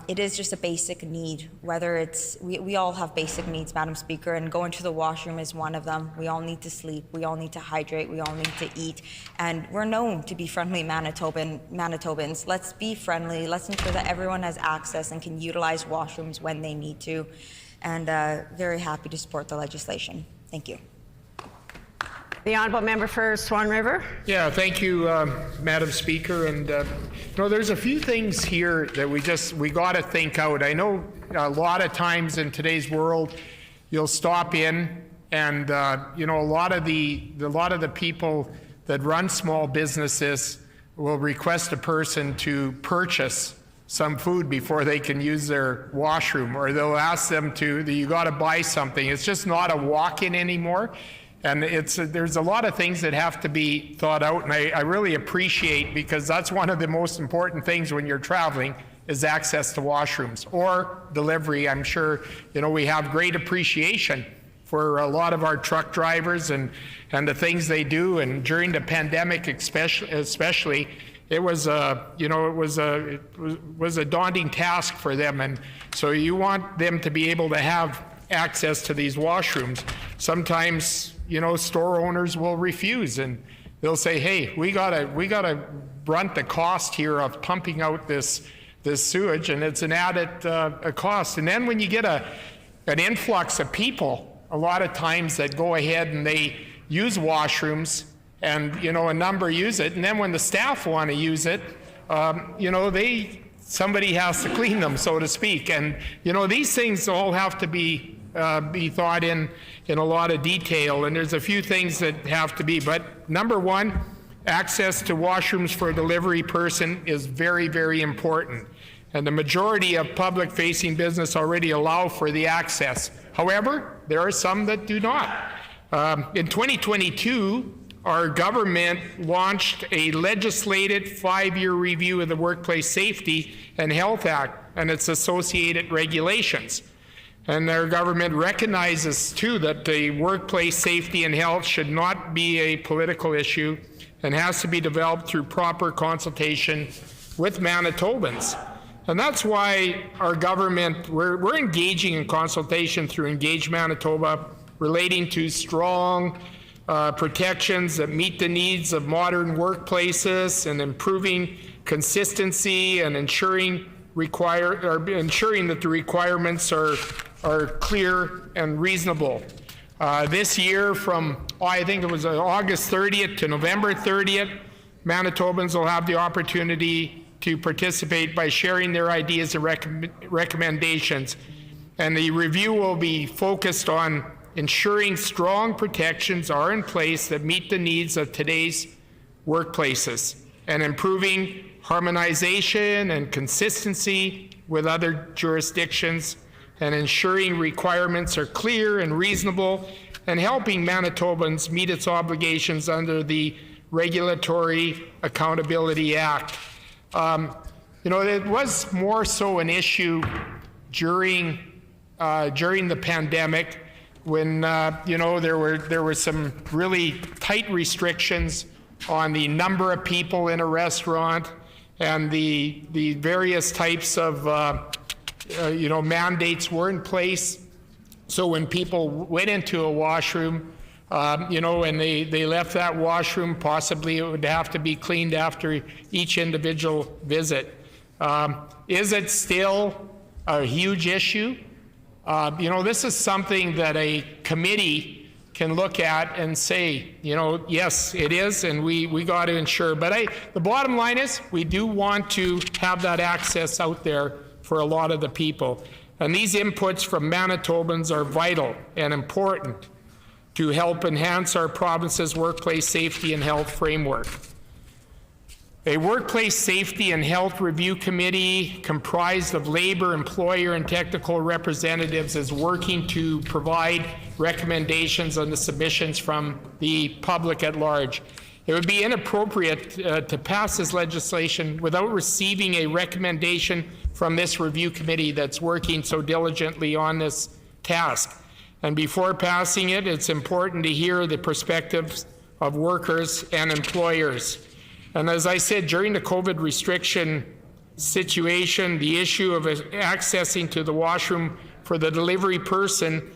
It is just a basic need, whether it's, we all have basic needs, Madam Speaker, and going to the washroom is one of them. We all need to sleep, we all need to hydrate, we all need to eat, and we're known to be friendly Manitobans. Let's be friendly, let's ensure that everyone has access and can utilize washrooms when they need to, and very happy to support the legislation. Thank you. The honourable member for Swan River. Yeah, thank you, Madam Speaker. And there's a few things here that we got to think out. I know a lot of times in today's world, you'll stop in, and a lot of the people that run small businesses will request a person to purchase some food before they can use their washroom, or they'll ask them to, you got to buy something. It's just not a walk-in anymore. And there's a lot of things that have to be thought out, and I really appreciate, because that's one of the most important things when you're traveling is access to washrooms or delivery. I'm sure we have great appreciation for a lot of our truck drivers and the things they do, and during the pandemic especially it was a daunting task for them, and so you want them to be able to have access to these washrooms. Sometimes store owners will refuse, and they'll say, hey, we gotta brunt the cost here of pumping out this sewage, and it's an added cost. And then when you get an influx of people, a lot of times that go ahead and they use washrooms, and a number use it, and then when the staff want to use it, somebody has to clean them, so to speak. And these things all have to be thought in a lot of detail, and there's a few things that have to be. But number one, access to washrooms for a delivery person is very, very important. And the majority of public-facing business already allow for the access. However, there are some that do not. In 2022, our government launched a legislated 5-year review of the Workplace Safety and Health Act and its associated regulations. And our government recognizes, too, that the workplace safety and health should not be a political issue and has to be developed through proper consultation with Manitobans. And that's why our government, we're engaging in consultation through Engage Manitoba relating to strong protections that meet the needs of modern workplaces and improving consistency and ensuring that the requirements are clear and reasonable. This year, from I think it was August 30th to November 30th, Manitobans will have the opportunity to participate by sharing their ideas and recommendations. And the review will be focused on ensuring strong protections are in place that meet the needs of today's workplaces, and improving harmonization and consistency with other jurisdictions, and ensuring requirements are clear and reasonable, and helping Manitobans meet its obligations under the Regulatory Accountability Act. It was more so an issue during the pandemic, when there were some really tight restrictions on the number of people in a restaurant, and the various types of mandates were in place. So when people went into a washroom, and they left that washroom, possibly it would have to be cleaned after each individual visit. Is it still a huge issue. This is something that a committee can look at and say, yes, it is, and we got to ensure. But the bottom line is, we do want to have that access out there for a lot of the people. And these inputs from Manitobans are vital and important to help enhance our province's workplace safety and health framework. A workplace safety and health review committee comprised of labor, employer, and technical representatives is working to provide recommendations on the submissions from the public at large. It would be inappropriate to pass this legislation without receiving a recommendation from this review committee that's working so diligently on this task. And before passing it, it's important to hear the perspectives of workers and employers. And as I said, during the COVID restriction situation, the issue of accessing to the washroom for the delivery person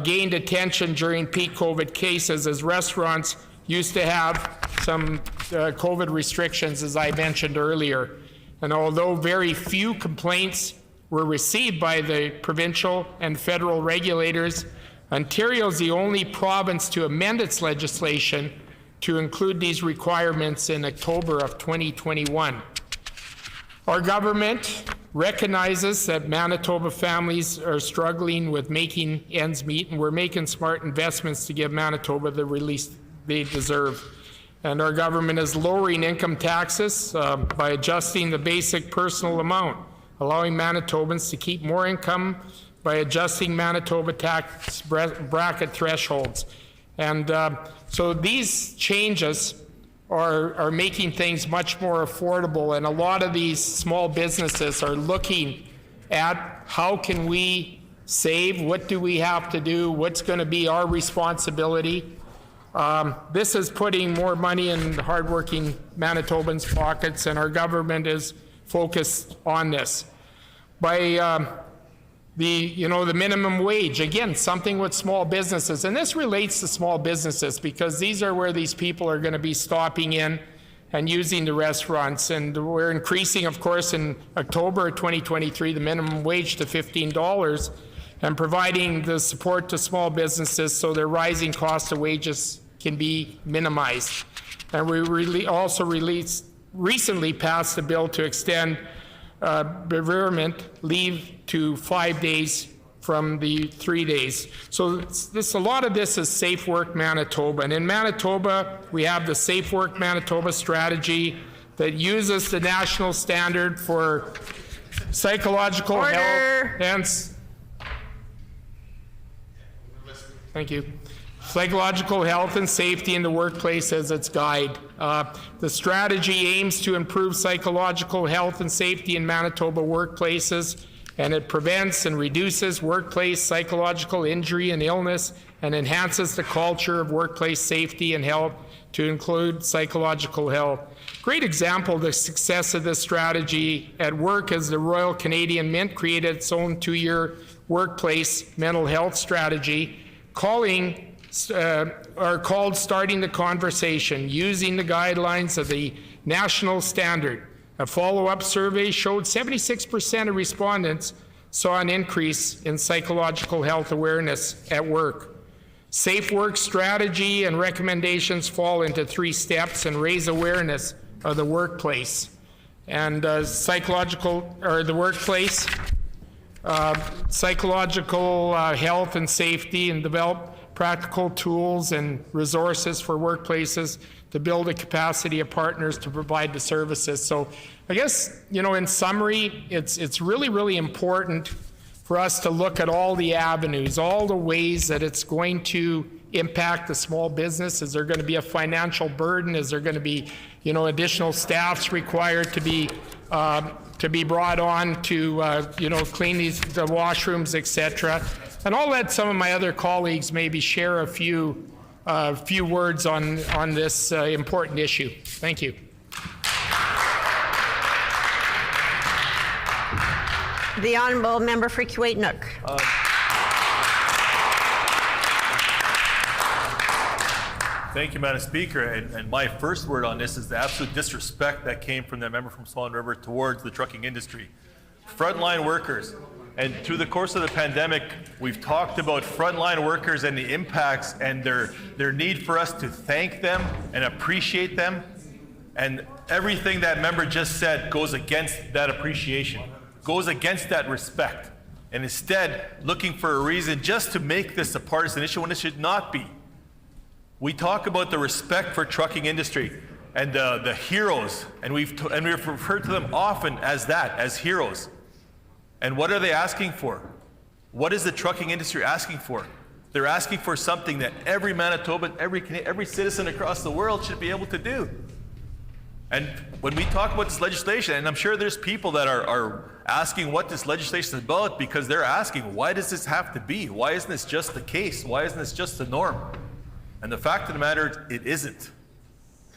gained attention during peak COVID cases, as restaurants used to have some COVID restrictions, as I mentioned earlier. And although very few complaints were received by the provincial and federal regulators, Ontario is the only province to amend its legislation to include these requirements in October of 2021. Our government recognizes that Manitoba families are struggling with making ends meet, and we're making smart investments to give Manitoba the release they deserve. And our government is lowering income taxes by adjusting the basic personal amount, allowing Manitobans to keep more income by adjusting Manitoba tax bracket thresholds. And so these changes are making things much more affordable, and a lot of these small businesses are looking at how can we save, what do we have to do, what's going to be our responsibility. This is putting more money in hardworking Manitobans' pockets, and our government is focused on this. By the minimum wage, again, something with small businesses, and this relates to small businesses because these are where these people are going to be stopping in and using the restaurants. And we're increasing, of course, in October 2023, the minimum wage to $15 and providing the support to small businesses so their rising cost of wages can be minimized. And we recently passed a bill to extend bereavement leave to 5 days from the 3 days. So a lot of this is Safe Work Manitoba. And in Manitoba, we have the Safe Work Manitoba strategy that uses the national standard for psychological health and thank you. Psychological health and safety in the workplace as its guide. The strategy aims to improve psychological health and safety in Manitoba workplaces, and it prevents and reduces workplace psychological injury and illness and enhances the culture of workplace safety and health to include psychological health. Great example of the success of this strategy at work is the Royal Canadian Mint created its own 2-year workplace mental health strategy, called Starting the Conversation, using the guidelines of the national standard. A follow-up survey showed 76% of respondents saw an increase in psychological health awareness at work. Safe work strategy and recommendations fall into 3 steps and raise awareness of the workplace. And psychological health and safety, and develop practical tools and resources for workplaces to build a capacity of partners to provide the services. So I guess, in summary, it's really, really important for us to look at all the avenues, all the ways that it's going to impact the small business. Is there going to be a financial burden? Is there going to be, additional staffs required to be brought on to, clean the washrooms, etc. And I'll let some of my other colleagues maybe share a few words on this important issue. Thank you. The Honourable Member for Kuwait-Nook. Thank you, Madam Speaker. And my first word on this is the absolute disrespect that came from the member from Swan River towards the trucking industry. Frontline workers, And through the course of the pandemic, we've talked about frontline workers and the impacts and their need for us to thank them and appreciate them. And everything that member just said goes against that appreciation, goes against that respect. And instead, looking for a reason just to make this a partisan issue when it should not be. We talk about the respect for trucking industry and the heroes, and we've referred to them often as that, as heroes. And what are they asking for? What is the trucking industry asking for? They're asking for something that every Manitoban, every citizen across the world should be able to do. And when we talk about this legislation, and I'm sure there's people that are asking what this legislation is about because they're asking, why does this have to be? Why isn't this just the case? Why isn't this just the norm? And the fact of the matter is, it isn't.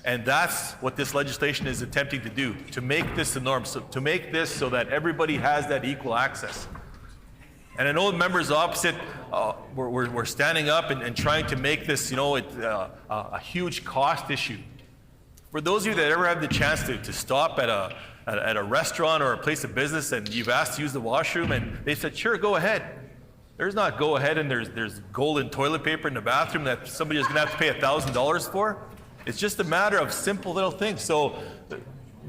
And that's what this legislation is attempting to do, to make this the norm, to make this so that everybody has that equal access. And I know the members opposite, we're standing up and trying to make this, a huge cost issue. For those of you that ever have the chance to stop at a restaurant or a place of business and you've asked to use the washroom and they said, sure, go ahead. There's not go ahead and there's golden toilet paper in the bathroom that somebody is going to have to pay $1,000 for. It's just a matter of simple little things. So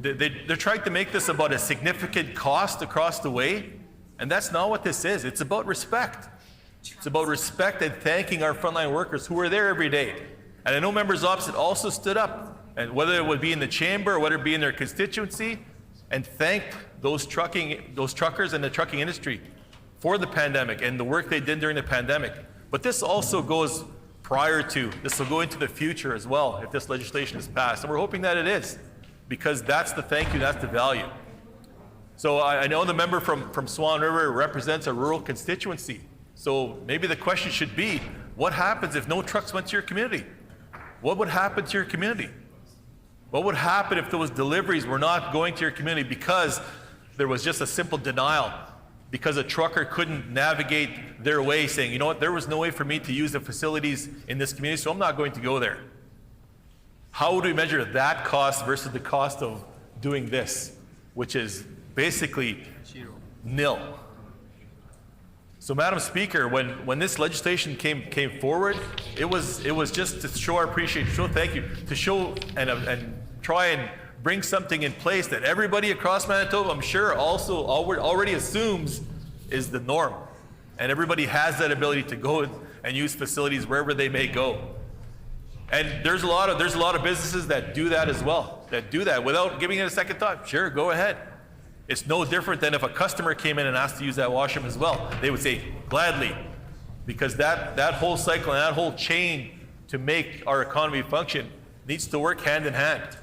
they're trying to make this about a significant cost across the way, and that's not what this is. It's about respect. It's about respect and thanking our frontline workers who are there every day. And I know members opposite also stood up, and whether it would be in the chamber or whether it be in their constituency, and thanked those truckers and the trucking industry for the pandemic and the work they did during the pandemic. But this also goes prior to, this will go into the future as well if this legislation is passed. And we're hoping that it is, because that's the thank you, that's the value. So I know the member from Swan River represents a rural constituency. So maybe the question should be, what happens if no trucks went to your community? What would happen to your community? What would happen if those deliveries were not going to your community because there was just a simple denial? Because a trucker couldn't navigate their way, saying, you know what, there was no way for me to use the facilities in this community, so I'm not going to go there. How would we measure that cost versus the cost of doing this, which is basically nil? So, Madam Speaker, when this legislation came forward, it was just to show our appreciation, show thank you, to show and try and bring something in place that everybody across Manitoba, I'm sure, also already assumes is the norm. And everybody has that ability to go and use facilities wherever they may go. And there's a lot of businesses that do that as well, that do that without giving it a second thought. Sure, go ahead. It's no different than if a customer came in and asked to use that washroom as well. They would say, gladly, because that whole cycle and that whole chain to make our economy function needs to work hand in hand.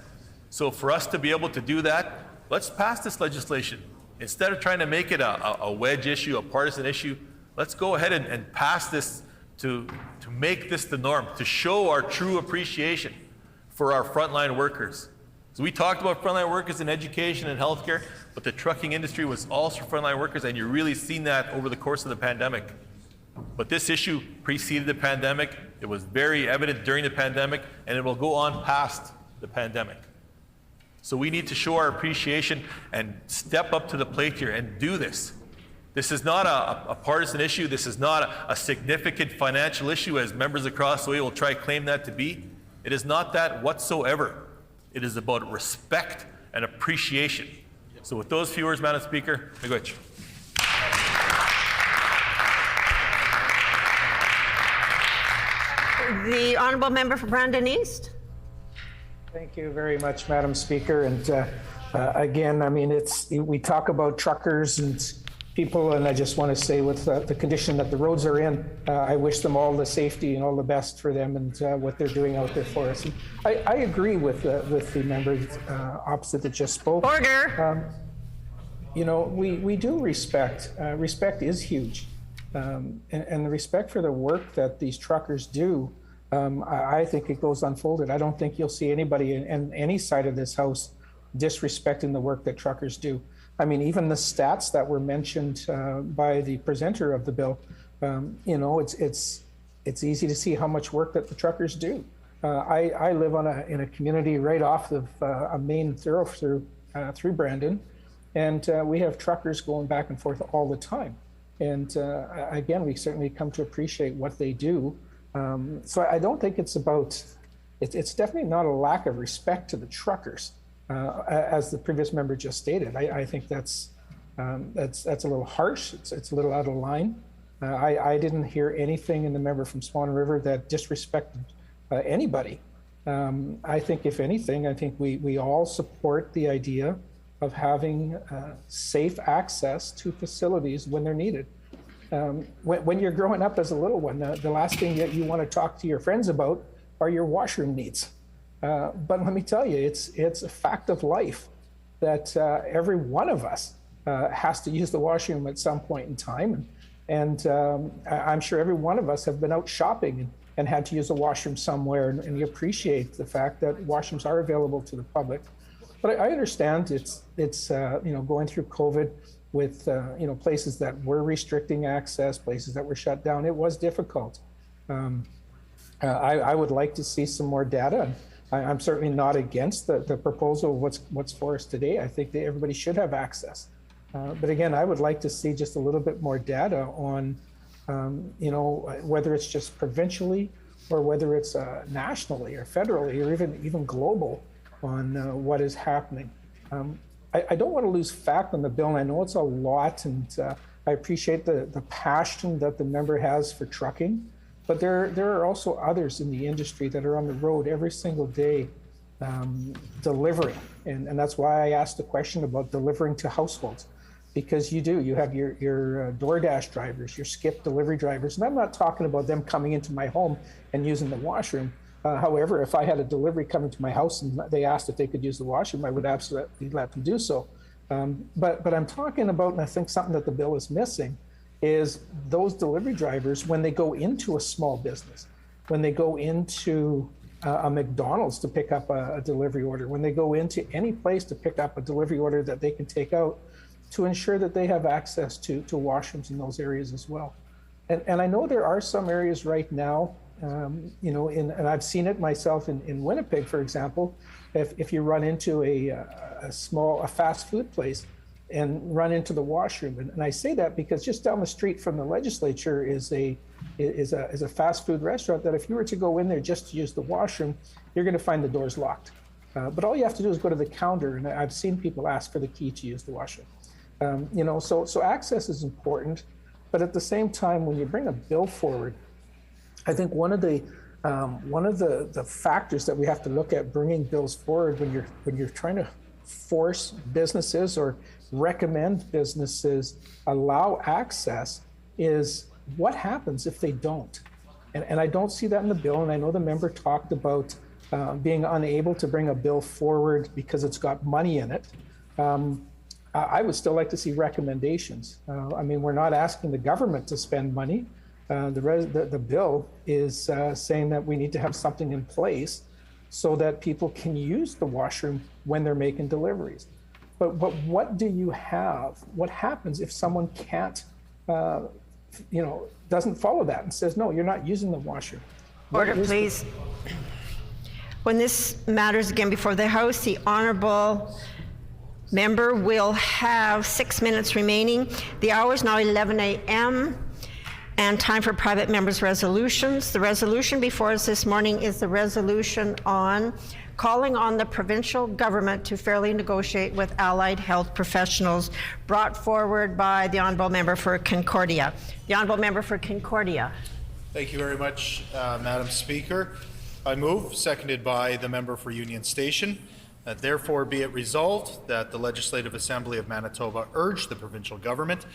So for us to be able to do that, let's pass this legislation. Instead of trying to make it a wedge issue, a partisan issue, let's go ahead and pass this to make this the norm, to show our true appreciation for our frontline workers. So we talked about frontline workers in education and healthcare, but the trucking industry was also frontline workers, and you've really seen that over the course of the pandemic. But this issue preceded the pandemic. It was very evident during the pandemic, and it will go on past the pandemic. So we need to show our appreciation and step up to the plate here and do this. This is not a partisan issue. This is not a significant financial issue, as members across the way will try to claim that to be. It is not that whatsoever. It is about respect and appreciation. So with those few words, Madam Speaker, miigwech. The honourable member for Brandon East. Thank you very much, Madam Speaker. And again, I mean, we talk about truckers and people, and I just want to say, with the condition that the roads are in, I wish them all the safety and all the best for them and what they're doing out there for us. And I agree with the member opposite that just spoke. Order. We do respect. Respect is huge. And the respect for the work that these truckers do, I think it goes unfolded. I don't think you'll see anybody in any side of this house disrespecting the work that truckers do. I mean, even the stats that were mentioned by the presenter of the bill, it's easy to see how much work that the truckers do. I live in a community right off of a main thoroughfare through Brandon, and we have truckers going back and forth all the time. And again, we certainly come to appreciate what they do. So I don't think it's about, it's definitely not a lack of respect to the truckers, as the previous member just stated. I think that's a little harsh. It's a little out of line. I didn't hear anything in the member from Swan River that disrespected anybody. I think if anything, I think we all support the idea of having safe access to facilities when they're needed. When you're growing up as a little one, the last thing that you want to talk to your friends about are your washroom needs. But let me tell you, it's a fact of life that every one of us has to use the washroom at some point in time. And I'm sure every one of us have been out shopping and had to use a washroom somewhere, and you appreciate the fact that washrooms are available to the public. But I understand it's going through COVID with places that were restricting access, places that were shut down. It was difficult. I would like to see some more data. I'm certainly not against the proposal of what's for us today. I think that everybody should have access. But again, I would like to see just a little bit more data on, whether it's just provincially or whether it's nationally or federally or even global on what is happening. I don't want to lose fact on the bill, and I know it's a lot, and I appreciate the passion that the member has for trucking, but there are also others in the industry that are on the road every single day delivering, and that's why I asked the question about delivering to households, because you have your DoorDash drivers, your Skip delivery drivers, and I'm not talking about them coming into my home and using the washroom. However, if I had a delivery coming to my house and they asked if they could use the washroom, I would absolutely let them do so. But I'm talking about, and I think something that the bill is missing, is those delivery drivers, when they go into a small business, when they go into a McDonald's to pick up a delivery order, when they go into any place to pick up a delivery order that they can take out, to ensure that they have access to washrooms in those areas as well. And I know there are some areas right now, and I've seen it myself in Winnipeg, for example, if you run into a fast food place and run into the washroom, and I say that because just down the street from the legislature is a fast food restaurant that if you were to go in there just to use the washroom, you're going to find the doors locked. But all you have to do is go to the counter, and I've seen people ask for the key to use the washroom. So access is important, but at the same time, when you bring a bill forward, I think one of the factors that we have to look at bringing bills forward when you're trying to force businesses or recommend businesses allow access is what happens if they don't. And I don't see that in the bill. And I know the member talked about being unable to bring a bill forward because it's got money in it. I would still like to see recommendations. We're not asking the government to spend money. The bill is saying that we need to have something in place so that people can use the washroom when they're making deliveries. But what do you have? What happens if someone can't, doesn't follow that and says, no, you're not using the washroom? Order, please. When this matters again before the House, the honourable member will have 6 minutes remaining. The hour is now 11 a.m. and time for private members' resolutions. The resolution before us this morning is the resolution on calling on the provincial government to fairly negotiate with allied health professionals, brought forward by the honourable member for Concordia. The honourable member for Concordia. Thank you very much, Madam Speaker. I move, seconded by the member for Union Station, that therefore be it resolved that the Legislative Assembly of Manitoba urge the provincial government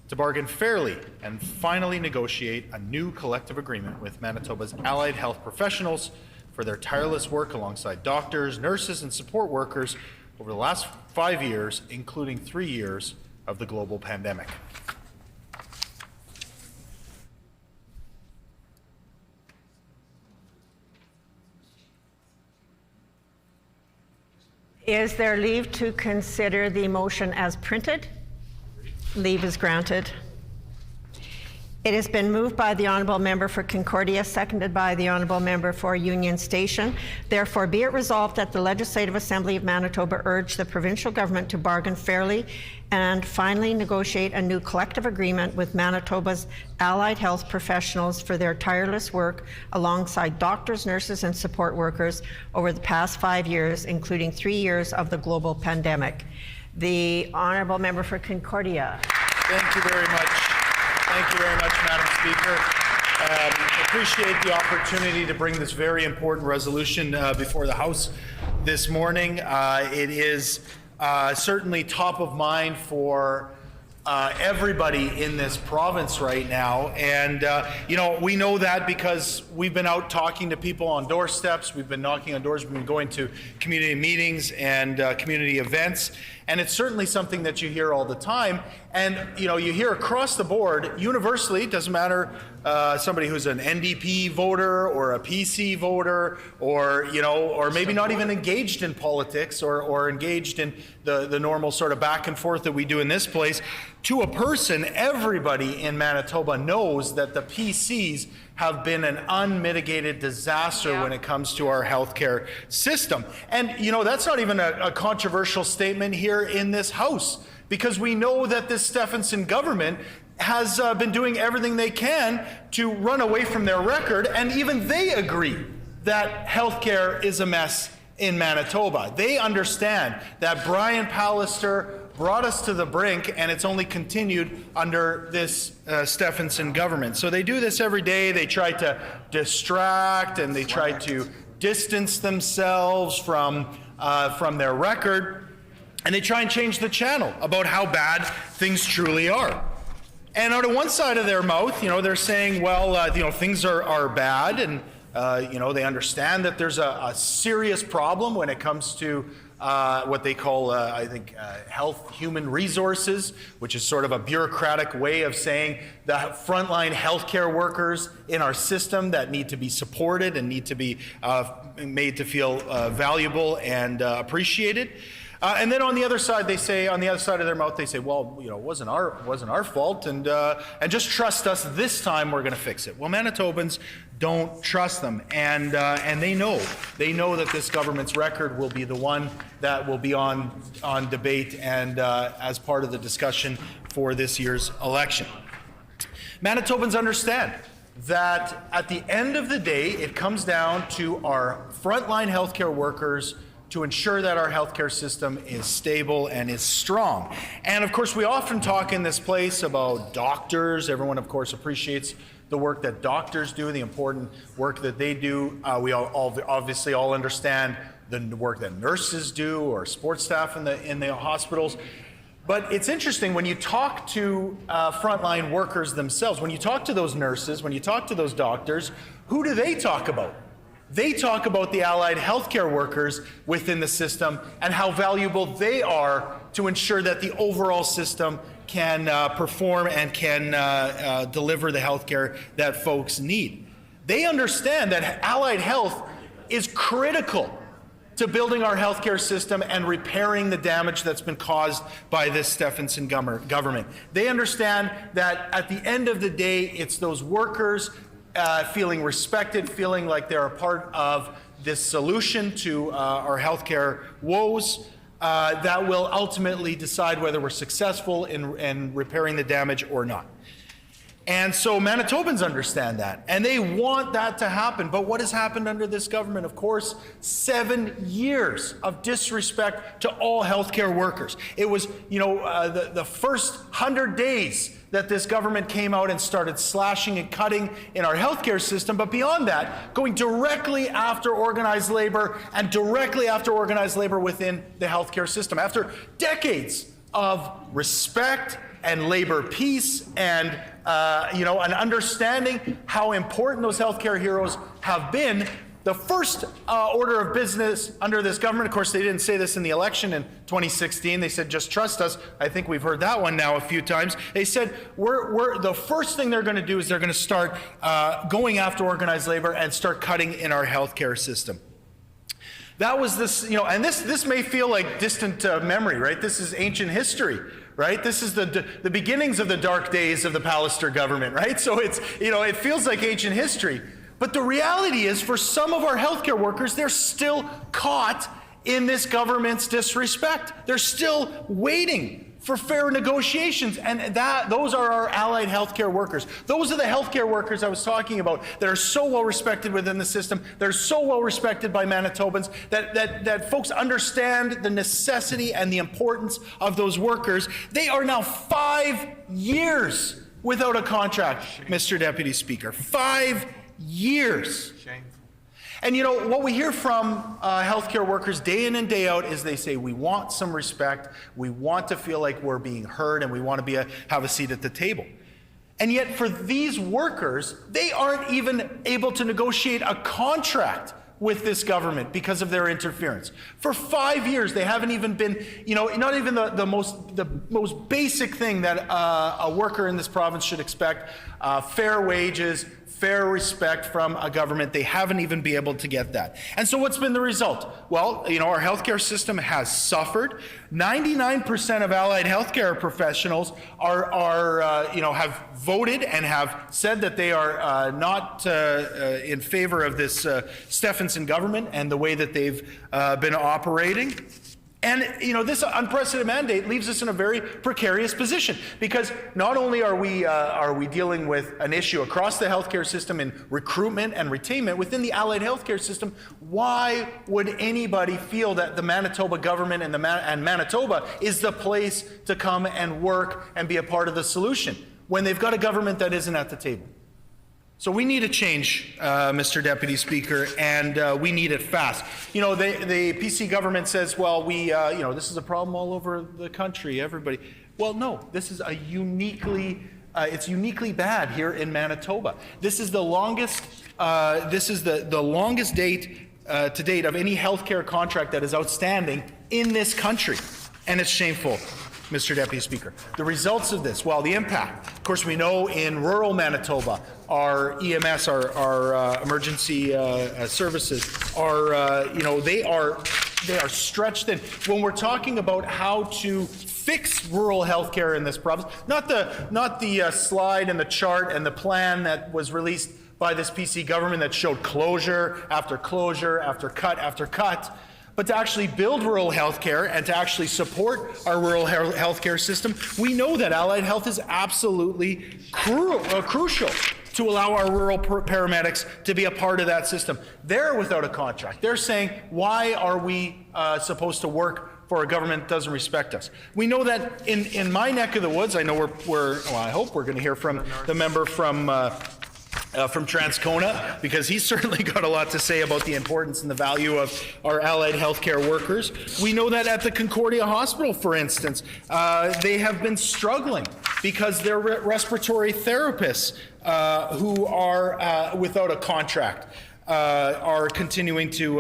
to bargain fairly and finally negotiate a new collective agreement with Manitoba's allied health professionals for their tireless work alongside doctors, nurses, and support workers over the last 5 years, including 3 years of the global pandemic. Is there leave to consider the motion as printed? Leave is granted. It has been moved by the Honourable Member for Concordia, seconded by the Honourable Member for Union Station. Therefore, be it resolved that the Legislative Assembly of Manitoba urge the provincial government to bargain fairly and finally negotiate a new collective agreement with Manitoba's allied health professionals for their tireless work alongside doctors, nurses, and support workers over the past 5 years, including 3 years of the global pandemic. The Honourable Member for Concordia. Thank you very much. Thank you very much, Madam Speaker. Appreciate the opportunity to bring this very important resolution before the House this morning. It is certainly top of mind for everybody in this province right now. And, you know, we know that because we've been out talking to people on doorsteps, we've been knocking on doors, we've been going to community meetings and community events. And it's certainly something that you hear all the time. And, you know, you hear across the board, universally, it doesn't matter somebody who's an NDP voter or a PC voter or, you know, or maybe not even engaged in politics or engaged in the normal sort of back and forth that we do in this place. To a person, everybody in Manitoba knows that the PCs have been an unmitigated disaster when it comes to our healthcare system. And, you know, that's not even a controversial statement here in this House, because we know that this Stephenson government has been doing everything they can to run away from their record, and even they agree that healthcare is a mess in Manitoba. They understand that Brian Pallister brought us to the brink, and it's only continued under this Stephenson government. So they do this every day. They try to distract and they try to distance themselves from their record, and they try and change the channel about how bad things truly are. And out of one side of their mouth, you know, they're saying, well, you know, things are bad, and you know, they understand that there's a serious problem when it comes to what they call, I think, health human resources, which is sort of a bureaucratic way of saying the frontline healthcare workers in our system that need to be supported and need to be made to feel valuable and appreciated. And then on the other side, they say, on the other side of their mouth, they say, well, you know, it wasn't our fault, and just trust us. This time we're going to fix it. Well, Manitobans don't trust them, and they know that this government's record will be the one that will be on debate and as part of the discussion for this year's election. Manitobans understand that at the end of the day, it comes down to our frontline healthcare workers to ensure that our healthcare system is stable and is strong. And of course, we often talk in this place about doctors. Everyone, of course, appreciates the work that doctors do, the important work that they do. We obviously all understand the work that nurses do or sports staff in the hospitals. But it's interesting when you talk to frontline workers themselves, when you talk to those nurses, when you talk to those doctors, who do they talk about? They talk about the allied healthcare workers within the system and how valuable they are to ensure that the overall system can perform and can deliver the healthcare that folks need. They understand that allied health is critical to building our healthcare system and repairing the damage that's been caused by this Stephenson government. They understand that at the end of the day, it's those workers feeling respected, feeling like they're a part of this solution to our healthcare woes that will ultimately decide whether we're successful in repairing the damage or not. And so Manitobans understand that, and they want that to happen. But what has happened under this government? Of course, 7 years of disrespect to all healthcare workers. It was, you know, the first 100 days that this government came out and started slashing and cutting in our healthcare system. But beyond that, going directly after organized labor and directly after organized labor within the healthcare system. After decades of respect and labor peace and you know, an understanding how important those healthcare heroes have been, the first order of business under this government, of course, they didn't say this in the election in 2016. They said, just trust us. I think we've heard that one now a few times. They said, the first thing they're going to do is they're going to start going after organized labor and start cutting in our healthcare system. That was this, and this may feel like distant memory, right? This is ancient history, right? This is the beginnings of the dark days of the Pallister government, right? So it's, it feels like ancient history. But the reality is, for some of our healthcare workers, they're still caught in this government's disrespect. They're still waiting for fair negotiations, and those are our allied healthcare workers. Those are the healthcare workers I was talking about that are so well respected within the system. They're so well respected by Manitobans that folks understand the necessity and the importance of those workers. They are now 5 years without a contract, Mr. Deputy Speaker. 5 years. And what we hear from healthcare workers day in and day out is they say, we want some respect, we want to feel like we're being heard, and we want to have a seat at the table. And yet for these workers, they aren't even able to negotiate a contract with this government because of their interference. For 5 years, they haven't even been, not even the most basic thing that a worker in this province should expect, fair wages, fair respect from a government. They haven't even been able to get that. And so what's been the result? Well, our healthcare system has suffered. 99% of allied healthcare professionals have voted and have said that they are not in favor of this Stephenson government and the way that they've been operating. And this unprecedented mandate leaves us in a very precarious position, because not only are we dealing with an issue across the healthcare system in recruitment and retainment within the allied healthcare system. Why would anybody feel that the Manitoba government and Manitoba is the place to come and work and be a part of the solution when they've got a government that isn't at the table? So we need a change, Mr. Deputy Speaker, and we need it fast. The PC government says, well, this is a problem all over the country, everybody. Well, no, this is it's uniquely bad here in Manitoba. This is the longest, the longest date to date of any healthcare contract that is outstanding in this country, and it's shameful, Mr. Deputy Speaker. The results of this, well, the impact. Of course, we know in rural Manitoba, our EMS, our emergency services, they are stretched thin. When we're talking about how to fix rural healthcare in this province, not the slide and the chart and the plan that was released by this PC government that showed closure after closure after cut after cut, but to actually build rural healthcare and to actually support our rural healthcare system, we know that allied health is absolutely crucial to allow our rural paramedics to be a part of that system. They're without a contract. They're saying, why are we supposed to work for a government that doesn't respect us? We know that in my neck of the woods, I know I hope we're going to hear from the member from Transcona, because he's certainly got a lot to say about the importance and the value of our allied healthcare workers. We know that at the Concordia Hospital, for instance, they have been struggling because their respiratory therapists who are without a contract are continuing to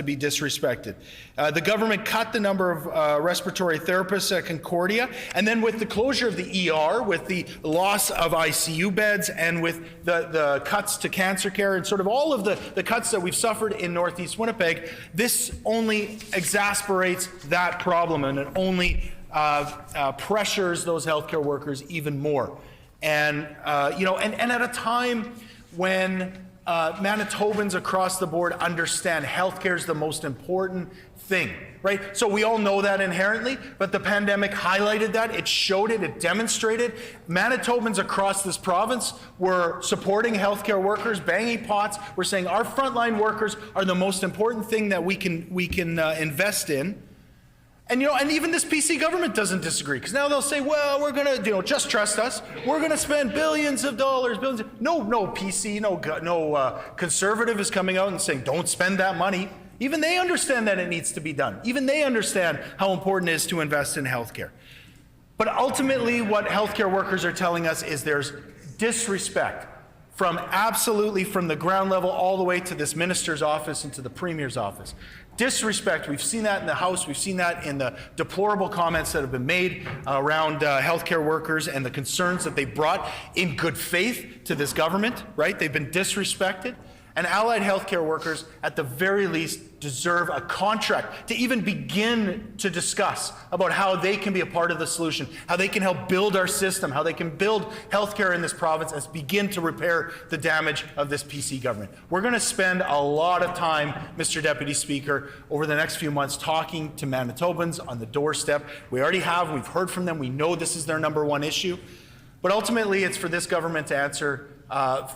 be disrespected. The government cut the number of respiratory therapists at Concordia, and then with the closure of the ER, with the loss of ICU beds, and with the cuts to cancer care, and sort of all of the cuts that we've suffered in Northeast Winnipeg, this only exasperates that problem, and it only pressures those healthcare workers even more. And and at a time when Manitobans across the board understand healthcare is the most important thing, right? So we all know that inherently, but the pandemic highlighted that, it showed it, it demonstrated. Manitobans across this province were supporting healthcare workers, banging pots. We're saying our frontline workers are the most important thing that we can invest in. And and even this PC government doesn't disagree, because now they'll say, well, we're going to, just trust us. We're going to spend billions of dollars, No PC, no conservative is coming out and saying, don't spend that money. Even they understand that it needs to be done. Even they understand how important it is to invest in healthcare. But ultimately, what healthcare workers are telling us is there's disrespect from the ground level all the way to this minister's office and to the premier's office. Disrespect. We've seen that in the House. We've seen that in the deplorable comments that have been made around healthcare workers and the concerns that they brought in good faith to this government, right? They've been disrespected. And allied healthcare workers, at the very least, deserve a contract to even begin to discuss about how they can be a part of the solution, how they can help build our system, how they can build healthcare in this province and begin to repair the damage of this PC government. We're going to spend a lot of time, Mr. Deputy Speaker, over the next few months talking to Manitobans on the doorstep. We already have, we've heard from them, we know this is their #1 issue. But ultimately, it's for this government to answer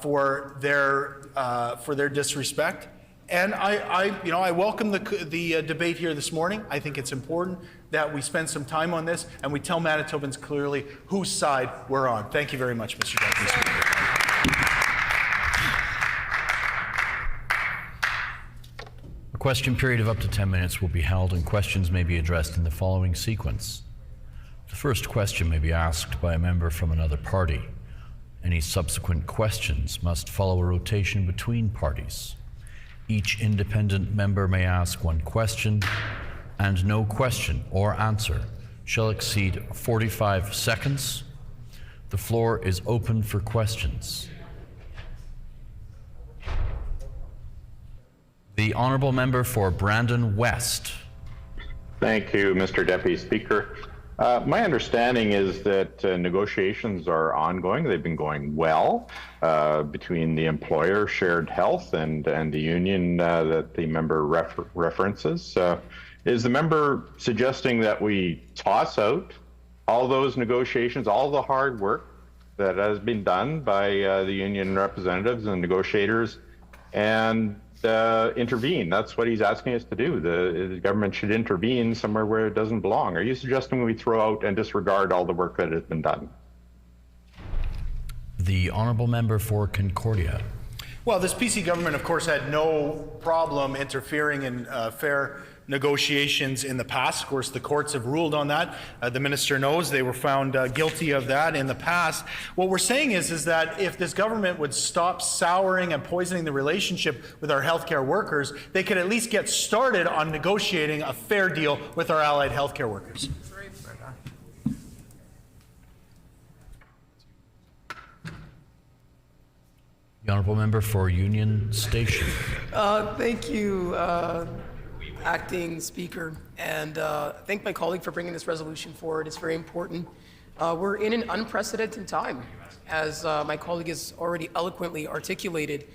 for their disrespect. And I welcome the debate here this morning. I think it's important that we spend some time on this and we tell Manitobans clearly whose side we're on. Thank you very much, Mr. Deputy Speaker. A question period of up to 10 minutes will be held, and questions may be addressed in the following sequence. The first question may be asked by a member from another party. Any subsequent questions must follow a rotation between parties. Each independent member may ask one question, and no question or answer shall exceed 45 seconds. The floor is open for questions. The honourable member for Brandon West. Thank you, Mr. Deputy Speaker. My understanding is that negotiations are ongoing. They've been going well between the employer, Shared Health, and the union that the member references. Is the member suggesting that we toss out all those negotiations, all the hard work that has been done by the union representatives and negotiators, and intervene? That's what he's asking us to do. The government should intervene somewhere where it doesn't belong. Are you suggesting we throw out and disregard all the work that has been done? The honourable member for Concordia. Well, this PC government, of course, had no problem interfering in fair negotiations in the past. Of course, the courts have ruled on that. The minister knows they were found guilty of that in the past. What we're saying is that if this government would stop souring and poisoning the relationship with our healthcare workers, they could at least get started on negotiating a fair deal with our allied healthcare workers. The honourable member for Union Station. Thank you, Acting Speaker, and thank my colleague for bringing this resolution forward. It's very important. We're in an unprecedented time, as my colleague has already eloquently articulated,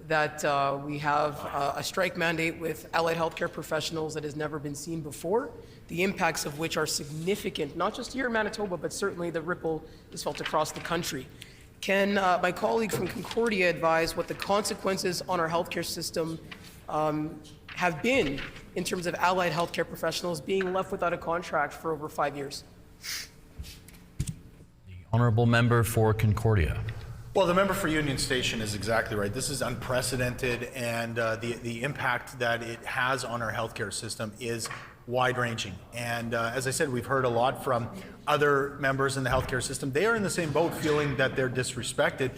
that we have a strike mandate with allied healthcare professionals that has never been seen before, the impacts of which are significant, not just here in Manitoba, but certainly the ripple is felt across the country. Can my colleague from Concordia advise what the consequences on our healthcare system have been in terms of allied healthcare professionals being left without a contract for over 5 years? The honourable member for Concordia. Well, the member for Union Station is exactly right. This is unprecedented, and the impact that it has on our healthcare system is wide-ranging. And as I said, we've heard a lot from other members in the healthcare system. They are in the same boat, feeling that they're disrespected.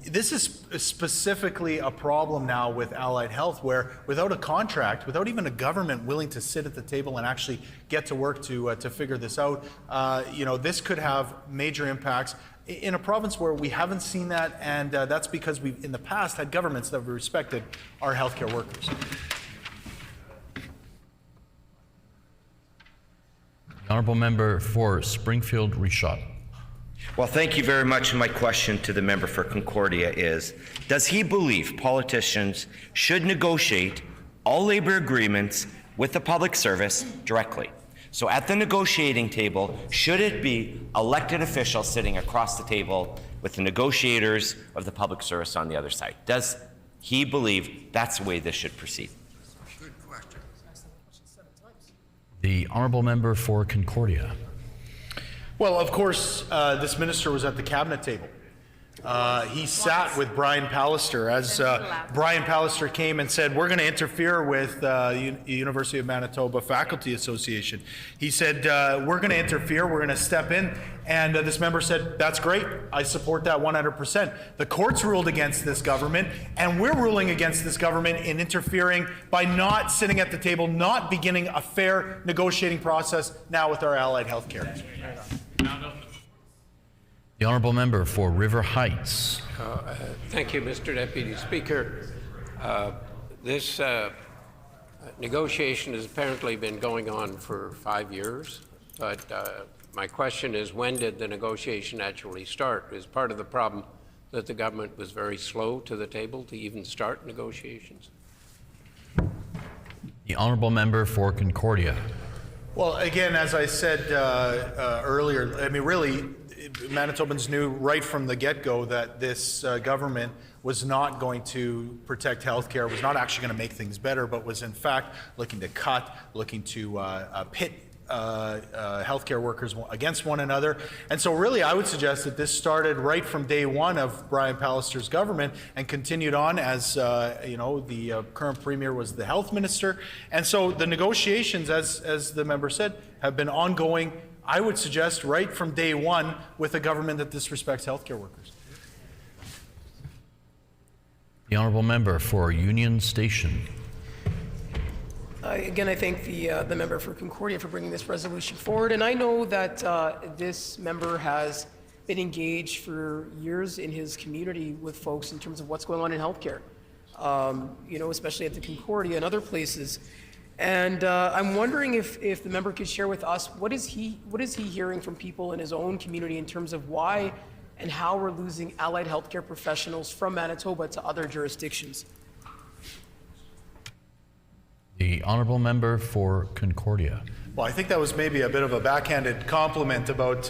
This is specifically a problem now with allied health, where without a contract, without even a government willing to sit at the table and actually get to work to figure this out, this could have major impacts in a province where we haven't seen that, and that's because we've in the past had governments that have respected our healthcare workers. The honourable member for Springfield Richot. Well, thank you very much. My question to the member for Concordia is, does he believe politicians should negotiate all labor agreements with the public service directly? So at the negotiating table, should it be elected officials sitting across the table with the negotiators of the public service on the other side? Does he believe that's the way this should proceed? Good question. The honourable member for Concordia. Well, of course, this minister was at the cabinet table. He sat with Brian Pallister as Brian Pallister came and said, we're going to interfere with the University of Manitoba Faculty Association. He said, we're going to interfere, we're going to step in. And this member said, that's great, I support that 100%. The courts ruled against this government, and we're ruling against this government in interfering by not sitting at the table, not beginning a fair negotiating process now with our allied healthcare. The honourable member for River Heights. Thank you, Mr. Deputy Speaker. This negotiation has apparently been going on for 5 years, but my question is, when did the negotiation actually start? Is part of the problem that the government was very slow to the table to even start negotiations? The honourable member for Concordia. Well, again, as I said earlier, I mean, really, Manitobans knew right from the get-go that this government was not going to protect healthcare, was not actually going to make things better, but was in fact looking to cut, looking to pit healthcare workers against one another. And so really I would suggest that this started right from day one of Brian Pallister's government and continued on as the current premier was the health minister. And so the negotiations, as the member said, have been ongoing, I would suggest, right from day one with a government that disrespects healthcare workers. The honourable member for Union Station. Again, I thank the member for Concordia for bringing this resolution forward. And I know that this member has been engaged for years in his community with folks in terms of what's going on in healthcare, especially at the Concordia and other places. And I'm wondering if the member could share with us what is he hearing from people in his own community in terms of why and how we're losing allied healthcare professionals from Manitoba to other jurisdictions. The honourable member for Concordia. Well, I think that was maybe a bit of a backhanded compliment about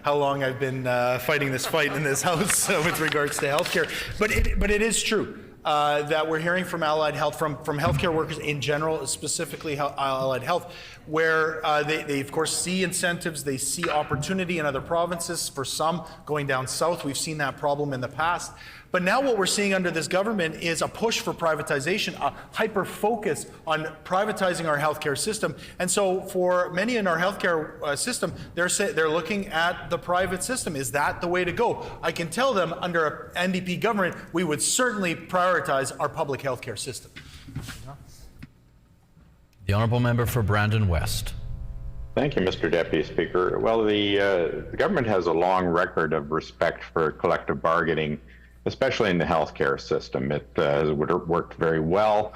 how long I've been fighting this fight in this House with regards to healthcare. But it is true that we're hearing from allied health, from healthcare workers in general, specifically allied health, where they of course see incentives, they see opportunity in other provinces, for some going down south. We've seen that problem in the past. But now what we're seeing under this government is a push for privatization, a hyper-focus on privatizing our healthcare system. And so for many in our healthcare system, they're looking at the private system. Is that the way to go? I can tell them under an NDP government, we would certainly prioritize our public healthcare system. The honourable member for Brandon West. Thank you, Mr. Deputy Speaker. Well, the government has a long record of respect for collective bargaining, especially in the healthcare system. It has worked very well.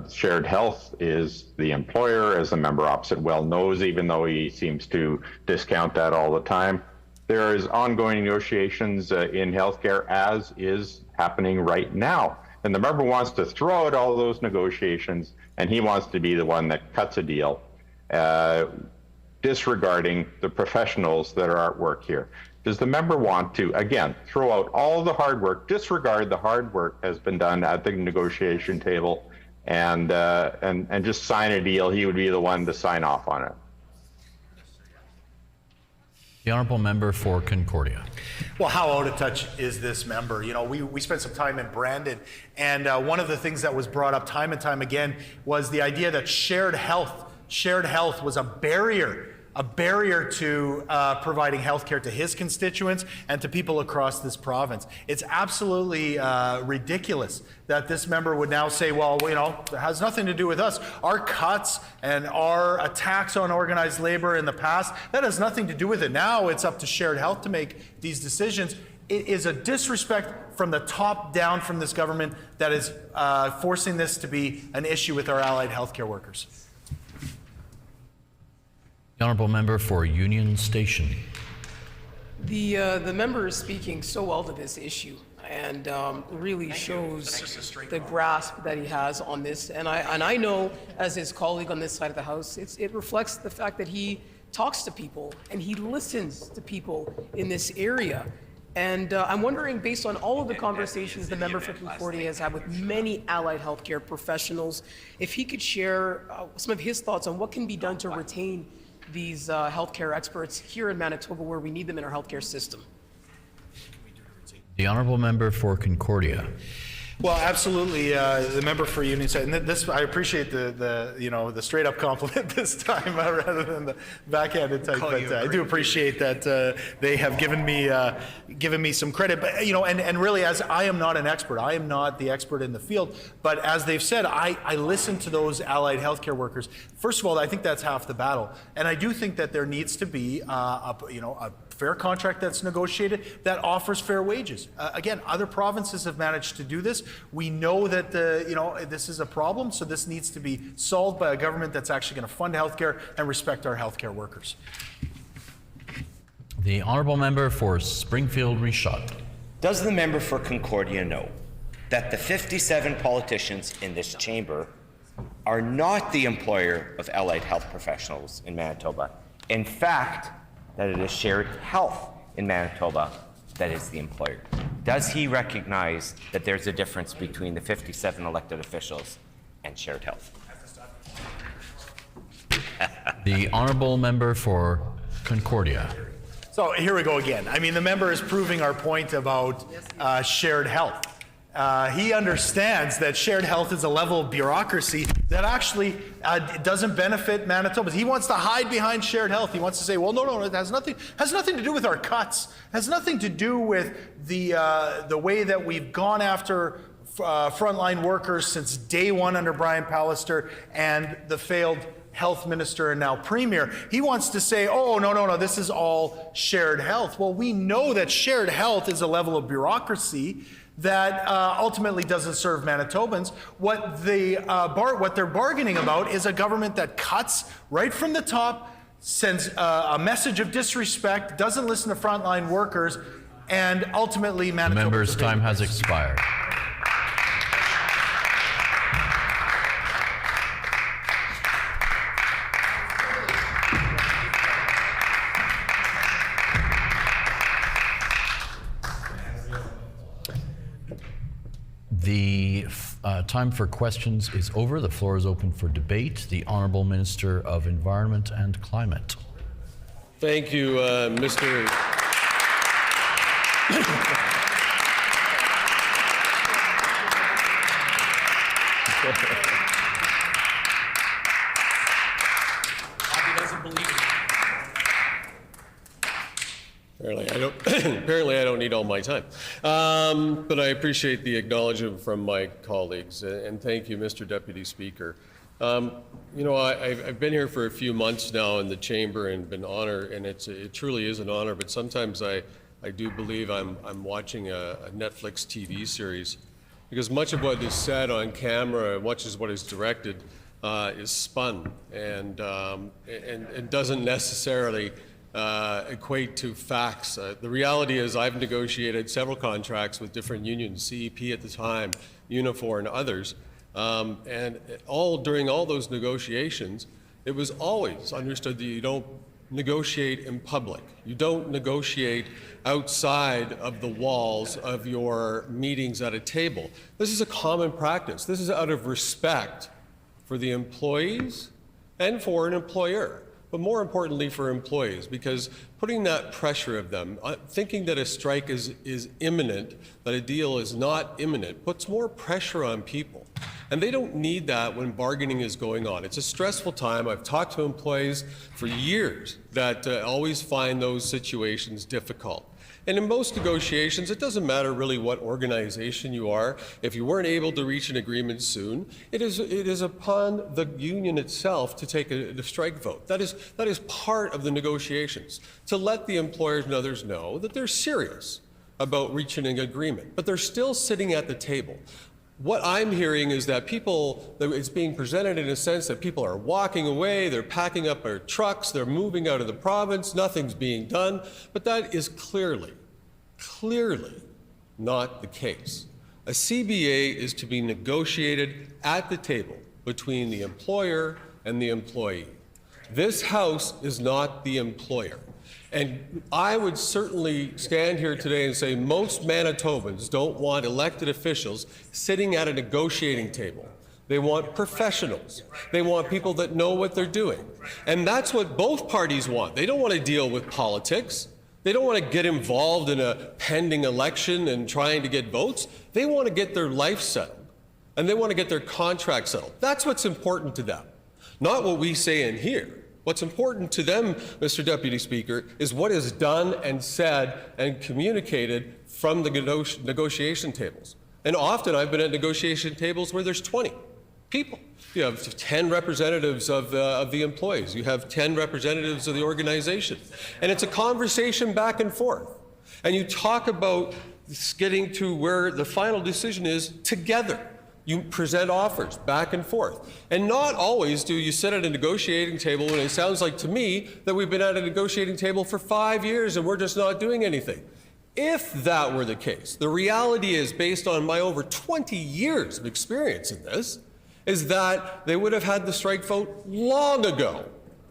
Shared Health is the employer, as the member opposite well knows, even though he seems to discount that all the time. There is ongoing negotiations in healthcare, as is happening right now. And the member wants to throw out all those negotiations, and he wants to be the one that cuts a deal, disregarding the professionals that are at work here. Does the member want to, again, throw out all the hard work, disregard the hard work has been done at the negotiation table, and just sign a deal? He would be the one to sign off on it. The honourable member for Concordia. Well, how out of touch is this member? You know, we spent some time in Brandon, and one of the things that was brought up time and time again was the idea that shared health was a barrier to providing health care to his constituents and to people across this province. It's absolutely ridiculous that this member would now say, well, it has nothing to do with us. Our cuts and our attacks on organized labor in the past, that has nothing to do with it. Now it's up to Shared Health to make these decisions. It is a disrespect from the top down from this government that is forcing this to be an issue with our allied healthcare workers. The honourable member for Union Station. The member is speaking so well to this issue and really shows the grasp that he has on this. And I know, as his colleague on this side of the House, it reflects the fact that he talks to people and he listens to people in this area. And I'm wondering, based on all of the conversations the member for Concordia has had with many allied healthcare professionals, if he could share some of his thoughts on what can be done to retain these healthcare experts here in Manitoba, where we need them in our healthcare system. The honourable member for Concordia. Well, absolutely, the member for Union Station. And this, I appreciate the straight up compliment this time rather than the backhanded type. But I do appreciate that they have given me some credit. But and really, as I am not an expert, I am not the expert in the field. But as they've said, I listen to those allied healthcare workers. First of all, I think that's half the battle, and I do think that there needs to be a fair contract that's negotiated that offers fair wages. Again, other provinces have managed to do this. We know that this is a problem, so this needs to be solved by a government that's actually going to fund healthcare and respect our healthcare workers. The honourable member for Springfield Richard. Does the member for Concordia know that the 57 politicians in this chamber are not the employer of allied health professionals in Manitoba? In fact, that it is Shared Health in Manitoba that is the employer. Does he recognize that there's a difference between the 57 elected officials and Shared Health? The honourable member for Concordia. So here we go again. I mean, the member is proving our point about shared health. He understands that shared health is a level of bureaucracy that actually doesn't benefit Manitobans. He wants to hide behind shared health. He wants to say, well, no, it has nothing to do with our cuts. It has nothing to do with the way that we've gone after frontline workers since day one under Brian Pallister and the failed health minister and now premier. He wants to say, oh, no, this is all shared health. Well, we know that shared health is a level of bureaucracy that ultimately doesn't serve Manitobans. What they're bargaining about is a government that cuts right from the top, sends a message of disrespect, doesn't listen to frontline workers, and ultimately Manitobans. The member's time has expired. The time for questions is over. The floor is open for debate. The Honourable Minister of Environment and Climate. Thank you, Mr. Apparently I don't need all my time. But I appreciate the acknowledgement from my colleagues, and thank you, Mr. Deputy Speaker. I've been here for a few months now in the chamber and been honored, and it truly is an honor, but sometimes I do believe I'm watching a Netflix TV series, because much of what is said on camera, much of what is directed, is spun and doesn't necessarily equate to facts. The reality is I've negotiated several contracts with different unions, CEP at the time, Unifor and others, and during all those negotiations, it was always understood that you don't negotiate in public. You don't negotiate outside of the walls of your meetings at a table. This is a common practice. This is out of respect for the employees and for an employer, but more importantly for employees, because putting that pressure of them, thinking that a strike is imminent, that a deal is not imminent, puts more pressure on people. And they don't need that when bargaining is going on. It's a stressful time. I've talked to employees for years that always find those situations difficult. And in most negotiations, it doesn't matter really what organization you are. If you weren't able to reach an agreement soon, it is upon the union itself to take a strike vote. That is part of the negotiations, to let the employers and others know that they're serious about reaching an agreement, but they're still sitting at the table. What I'm hearing is that it's being presented in a sense that people are walking away, they're packing up their trucks, they're moving out of the province, nothing's being done, but that is clearly not the case. A CBA is to be negotiated at the table between the employer and the employee. This House is not the employer. And I would certainly stand here today and say most Manitobans don't want elected officials sitting at a negotiating table. They want professionals. They want people that know what they're doing. And that's what both parties want. They don't want to deal with politics. They don't want to get involved in a pending election and trying to get votes. They want to get their life settled, and they want to get their contract settled. That's what's important to them, not what we say in here. What's important to them, Mr. Deputy Speaker, is what is done and said and communicated from the negotiation tables. And often I've been at negotiation tables where there's 20 people. You have 10 representatives of the employees. You have 10 representatives of the organization. And it's a conversation back and forth. And you talk about getting to where the final decision is together. You present offers back and forth. And not always do you sit at a negotiating table, and it sounds like to me that we've been at a negotiating table for 5 years and we're just not doing anything. If that were the case, the reality is, based on my over 20 years of experience in this, is that they would have had the strike vote long ago.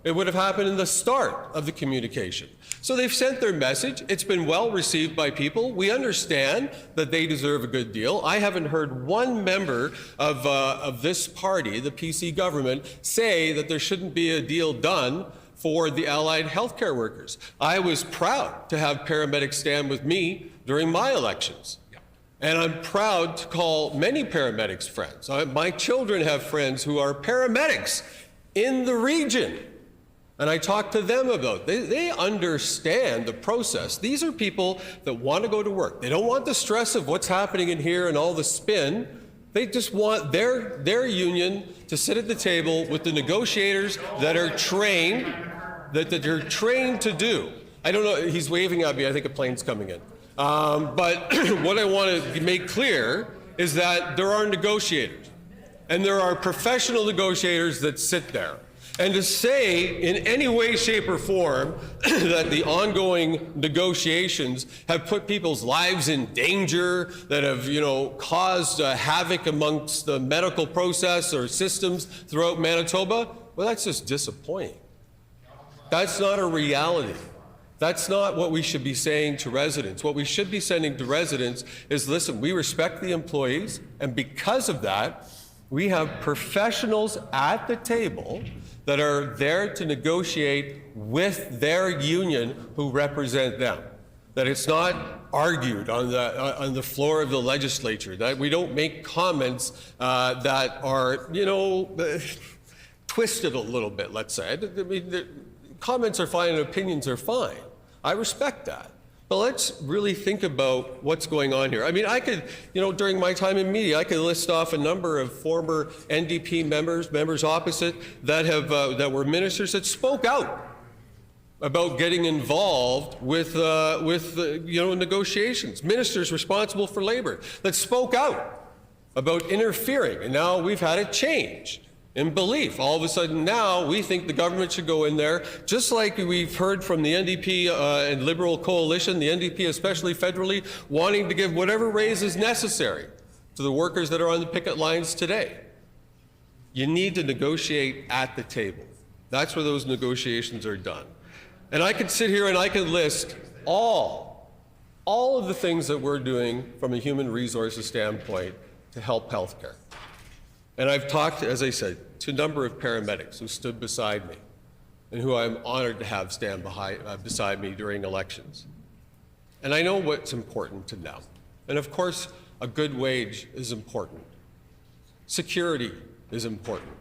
It would have happened in the start of the communication. So they've sent their message. It's been well received by people. We understand that they deserve a good deal. I haven't heard one member of this party, the PC government, say that there shouldn't be a deal done for the allied healthcare workers. I was proud to have paramedics stand with me during my elections. And I'm proud to call many paramedics friends. My children have friends who are paramedics in the region. And I talk to them about it. They understand the process. These are people that want to go to work. They don't want the stress of what's happening in here and all the spin. They just want their union to sit at the table with the negotiators that are trained, that they're trained to do. I don't know, he's waving at me, I think a plane's coming in. But what I want to make clear is that there are negotiators, and there are professional negotiators that sit there. And to say in any way, shape, or form that the ongoing negotiations have put people's lives in danger, that have, caused havoc amongst the medical process or systems throughout Manitoba, well, that's just disappointing. That's not a reality. That's not what we should be saying to residents. What we should be saying to residents is, listen, we respect the employees, and because of that, we have professionals at the table that are there to negotiate with their union who represent them. That it's not argued on the floor of the legislature, that we don't make comments that are, twisted a little bit, let's say. I mean, comments are fine and opinions are fine. I respect that. But let's really think about what's going on here. I mean, I could, during my time in media, I could list off a number of former NDP members opposite, that were ministers that spoke out about getting involved with negotiations. Ministers responsible for labor that spoke out about interfering, and now we've had it changed. In belief. All of a sudden now we think the government should go in there, just like we've heard from the NDP and Liberal coalition, the NDP especially federally, wanting to give whatever raise is necessary to the workers that are on the picket lines today. You need to negotiate at the table. That's where those negotiations are done. And I could sit here and I could list all of the things that we're doing from a human resources standpoint to help healthcare. And I've talked, as I said, to a number of paramedics who stood beside me and who I'm honored to have stand beside me during elections. And I know what's important to them. And of course, a good wage is important. Security is important.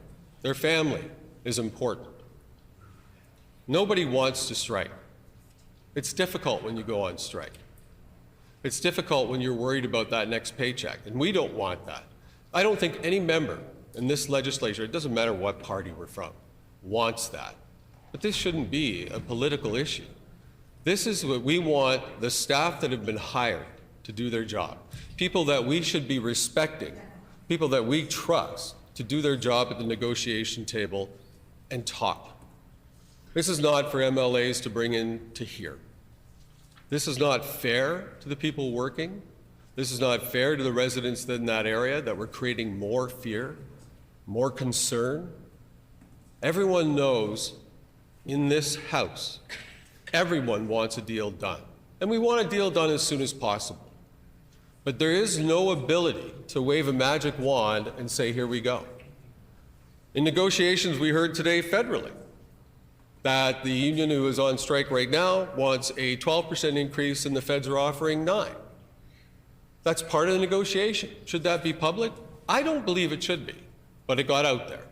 Their family is important. Nobody wants to strike. It's difficult when you go on strike. It's difficult when you're worried about that next paycheck, and we don't want that. I don't think any member in this legislature, it doesn't matter what party we're from, wants that. But this shouldn't be a political issue. This is what we want the staff that have been hired to do their job, people that we should be respecting, people that we trust to do their job at the negotiation table and talk. This is not for MLAs to bring in to hear. This is not fair to the people working. This is not fair to the residents in that area, that we're creating more fear, more concern. Everyone knows in this House, everyone wants a deal done. And we want a deal done as soon as possible. But there is no ability to wave a magic wand and say, here we go. In negotiations, we heard today federally that the union who is on strike right now wants a 12% increase, and the feds are offering 9%. That's part of the negotiation. Should that be public? I don't believe it should be, but it got out there.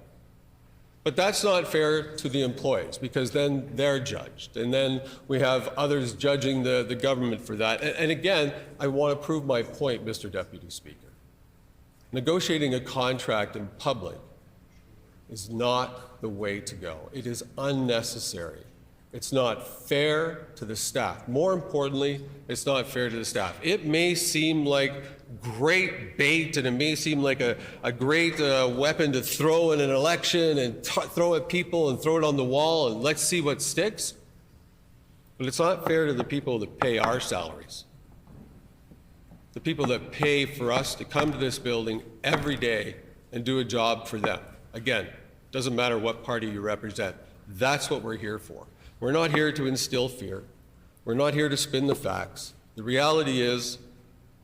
But that's not fair to the employees, because then they're judged, and then we have others judging the government for that. And again, I want to prove my point, Mr. Deputy Speaker. Negotiating a contract in public is not the way to go. It is unnecessary. It's not fair to the staff. More importantly, it's not fair to the staff. It may seem like great bait and it may seem like a great weapon to throw in an election and throw at people and throw it on the wall and let's see what sticks. But it's not fair to the people that pay our salaries. The people that pay for us to come to this building every day and do a job for them. Again, doesn't matter what party you represent. That's what we're here for. We're not here to instill fear. We're not here to spin the facts. The reality is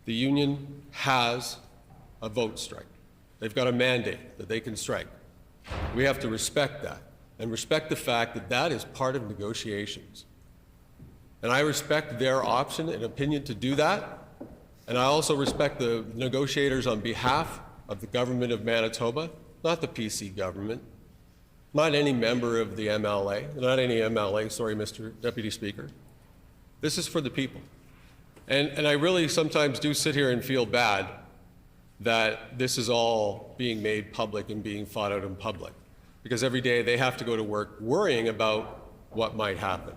the union has a vote strike. They've got a mandate that they can strike. We have to respect that and respect the fact that that is part of negotiations. And I respect their option and opinion to do that. And I also respect the negotiators on behalf of the government of Manitoba, not the PC government, not any member of the MLA, not any MLA, sorry, Mr. Deputy Speaker. This is for the people. And I really sometimes do sit here and feel bad that this is all being made public and being fought out in public, because every day they have to go to work worrying about what might happen.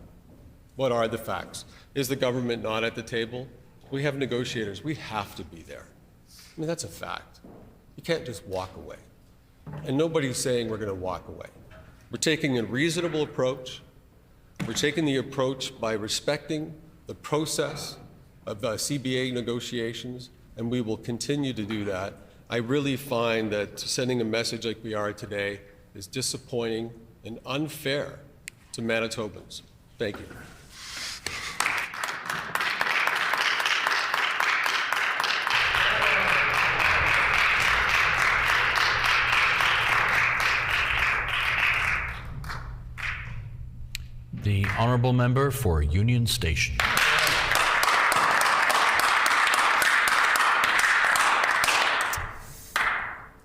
What are the facts? Is the government not at the table? We have negotiators. We have to be there. I mean, that's a fact. You can't just walk away. And nobody's saying we're going to walk away. We're taking a reasonable approach. We're taking the approach by respecting the process of CBA negotiations, and we will continue to do that. I really find that sending a message like we are today is disappointing and unfair to Manitobans. Thank you. The honourable member for Union Station.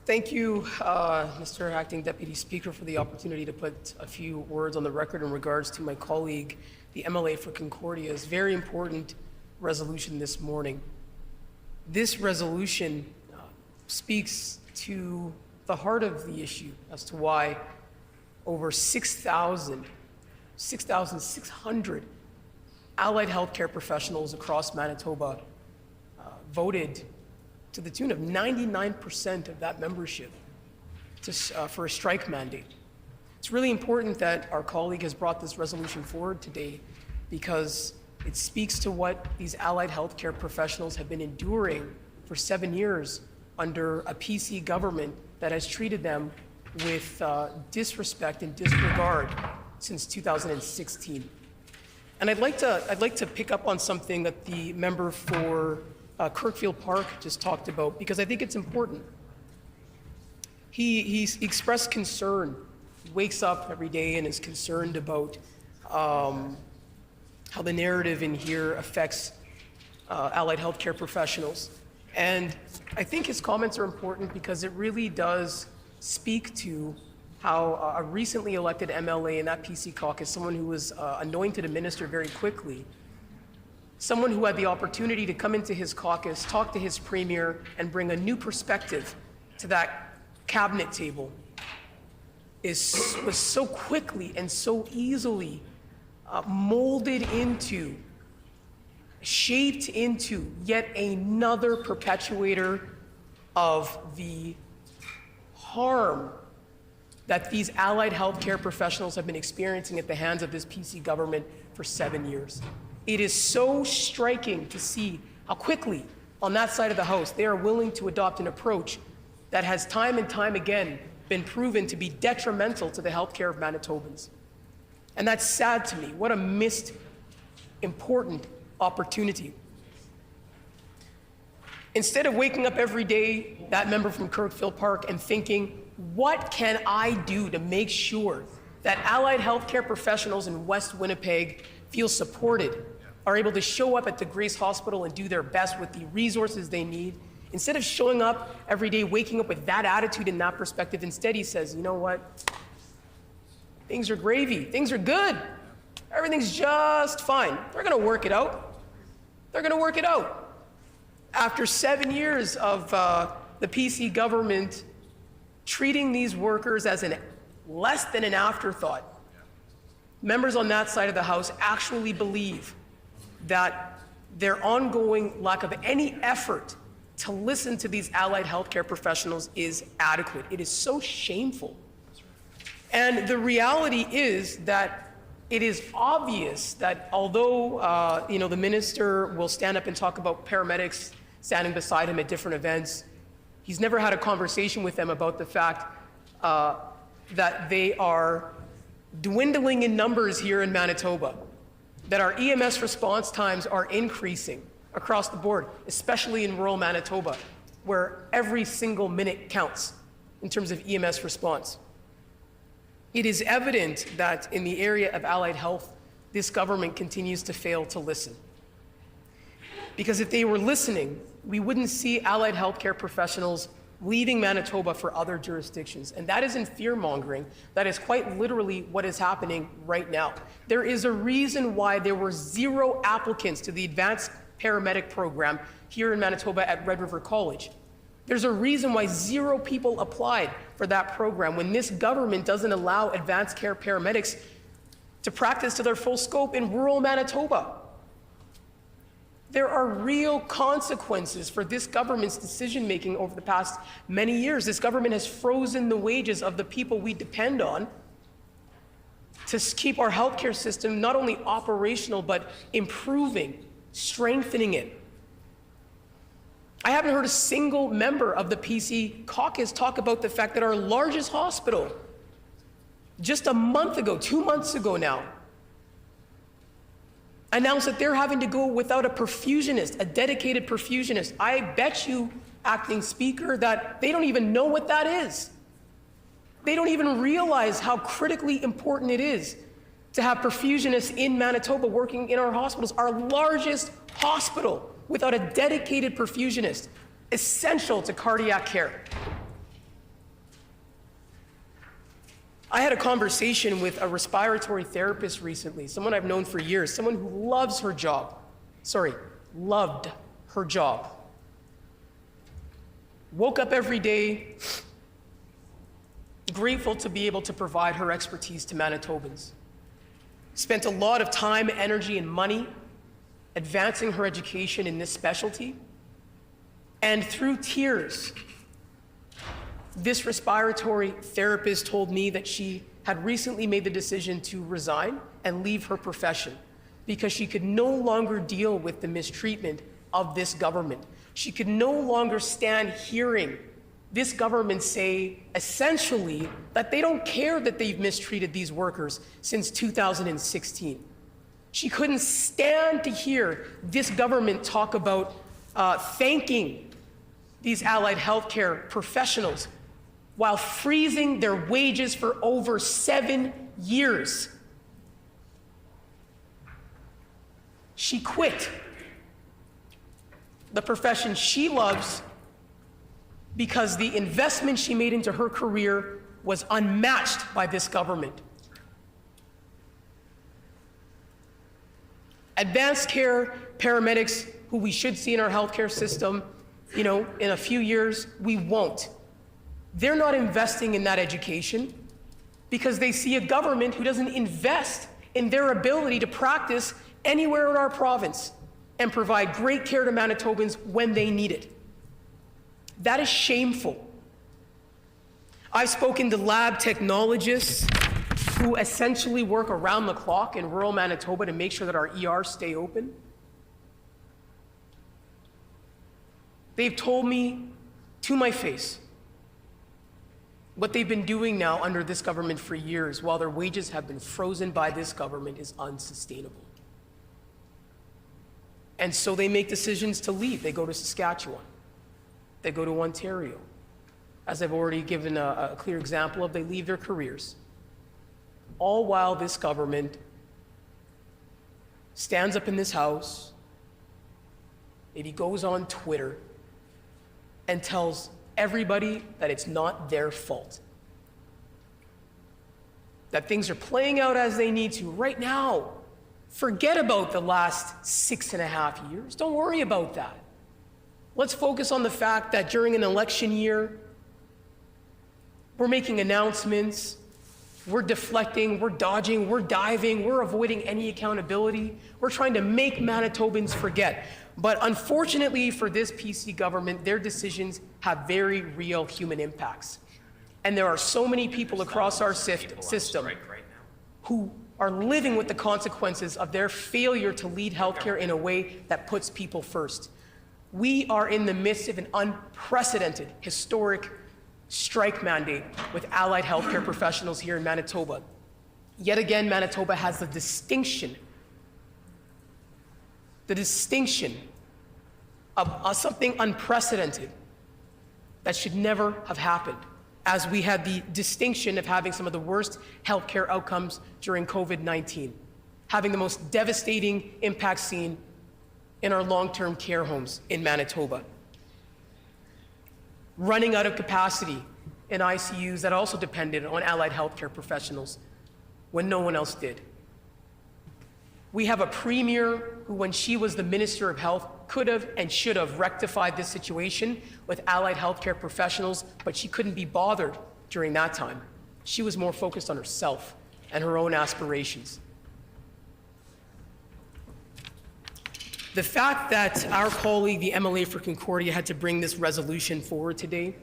Thank you, Mr. Acting Deputy Speaker, for the opportunity to put a few words on the record in regards to my colleague, the MLA for Concordia's very important resolution this morning. This resolution speaks to the heart of the issue as to why over 6,600 allied healthcare professionals across Manitoba voted to the tune of 99% of that membership for a strike mandate. It's really important that our colleague has brought this resolution forward today because it speaks to what these allied healthcare professionals have been enduring for 7 years under a PC government that has treated them with disrespect and disregard since 2016. And I'd like to pick up on something that the member for Kirkfield Park just talked about, because I think it's important. He expressed concern. He wakes up every day and is concerned about how the narrative in here affects allied healthcare professionals. And I think his comments are important because it really does speak to how a recently elected MLA in that PC caucus, someone who was anointed a minister very quickly, someone who had the opportunity to come into his caucus, talk to his premier, and bring a new perspective to that cabinet table, was so quickly and so easily molded into, shaped into yet another perpetuator of the harm that these allied healthcare professionals have been experiencing at the hands of this PC government for 7 years. It is so striking to see how quickly, on that side of the House, they are willing to adopt an approach that has time and time again been proven to be detrimental to the healthcare of Manitobans. And that's sad to me. What a missed important opportunity. Instead of waking up every day, that member from Kirkfield Park, and thinking, what can I do to make sure that allied healthcare professionals in West Winnipeg feel supported, are able to show up at the Grace Hospital and do their best with the resources they need? Instead of showing up every day, waking up with that attitude and that perspective, instead he says, you know what? Things are gravy. Things are good. Everything's just fine. They're going to work it out. They're going to work it out. After 7 years of the PC government treating these workers as less than an afterthought. Members on that side of the House actually believe that their ongoing lack of any effort to listen to these allied healthcare professionals is adequate. It is so shameful. And the reality is that it is obvious that although the minister will stand up and talk about paramedics standing beside him at different events, he's never had a conversation with them about the fact that they are dwindling in numbers here in Manitoba, that our EMS response times are increasing across the board, especially in rural Manitoba, where every single minute counts in terms of EMS response. It is evident that in the area of allied health, this government continues to fail to listen. Because if they were listening, we wouldn't see allied healthcare professionals leaving Manitoba for other jurisdictions. And that isn't fear-mongering. That is quite literally what is happening right now. There is a reason why there were 0 applicants to the advanced paramedic program here in Manitoba at Red River College. There's a reason why 0 people applied for that program when this government doesn't allow advanced care paramedics to practice to their full scope in rural Manitoba. There are real consequences for this government's decision-making over the past many years. This government has frozen the wages of the people we depend on to keep our healthcare system not only operational, but improving, strengthening it. I haven't heard a single member of the PC caucus talk about the fact that our largest hospital, just a month ago, 2 months ago now, announced that they're having to go without a perfusionist, a dedicated perfusionist. I bet you, Acting Speaker, that they don't even know what that is. They don't even realize how critically important it is to have perfusionists in Manitoba working in our hospitals. Our largest hospital without a dedicated perfusionist, essential to cardiac care. I had a conversation with a respiratory therapist recently, someone I've known for years, someone who loves her job. Loved her job. Woke up every day grateful to be able to provide her expertise to Manitobans. Spent a lot of time, energy, and money advancing her education in this specialty. And through tears, this respiratory therapist told me that she had recently made the decision to resign and leave her profession because she could no longer deal with the mistreatment of this government. She could no longer stand hearing this government say, essentially, that they don't care that they've mistreated these workers since 2016. She couldn't stand to hear this government talk about thanking these allied healthcare professionals while freezing their wages for over 7 years. She quit the profession she loves because the investment she made into her career was unmatched by this government. Advanced care paramedics, who we should see in our healthcare system, in a few years, we won't. They're not investing in that education because they see a government who doesn't invest in their ability to practice anywhere in our province and provide great care to Manitobans when they need it. That is shameful. I've spoken to lab technologists who essentially work around the clock in rural Manitoba to make sure that our ERs stay open. They've told me to my face what they've been doing now under this government for years while their wages have been frozen by this government is unsustainable. And so they make decisions to leave. They go to Saskatchewan. They go to Ontario. As I've already given a clear example of, they leave their careers. All while this government stands up in this House, maybe goes on Twitter and tells everybody that it's not their fault. That things are playing out as they need to right now. Forget about the last 6.5 years. Don't worry about that. Let's focus on the fact that during an election year, We're making announcements, we're deflecting, we're dodging, we're diving, we're avoiding any accountability. We're trying to make Manitobans forget. But unfortunately for this PC government, their decisions have very real human impacts. And there are so many people across our system who are living with the consequences of their failure to lead healthcare in a way that puts people first. We are in the midst of an unprecedented, historic strike mandate with allied healthcare professionals here in Manitoba. Yet again, Manitoba has the distinction of something unprecedented that should never have happened, as we had the distinction of having some of the worst healthcare outcomes during COVID-19, having the most devastating impact seen in our long-term care homes in Manitoba, running out of capacity in ICUs that also depended on allied healthcare professionals when no one else did. We have a premier who, when she was the Minister of Health, could have and should have rectified this situation with allied healthcare professionals, but she couldn't be bothered during that time. She was more focused on herself and her own aspirations. The fact that our colleague, the MLA for Concordia, had to bring this resolution forward today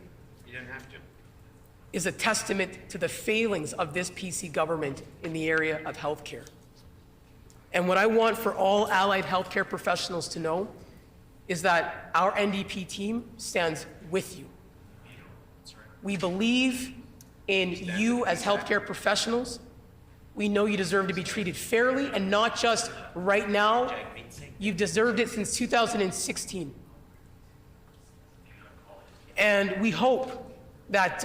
is a testament to the failings of this PC government in the area of healthcare. And what I want for all allied healthcare professionals to know is that our NDP team stands with you. We believe in you as healthcare professionals. We know you deserve to be treated fairly, and not just right now. You've deserved it since 2016. And we hope that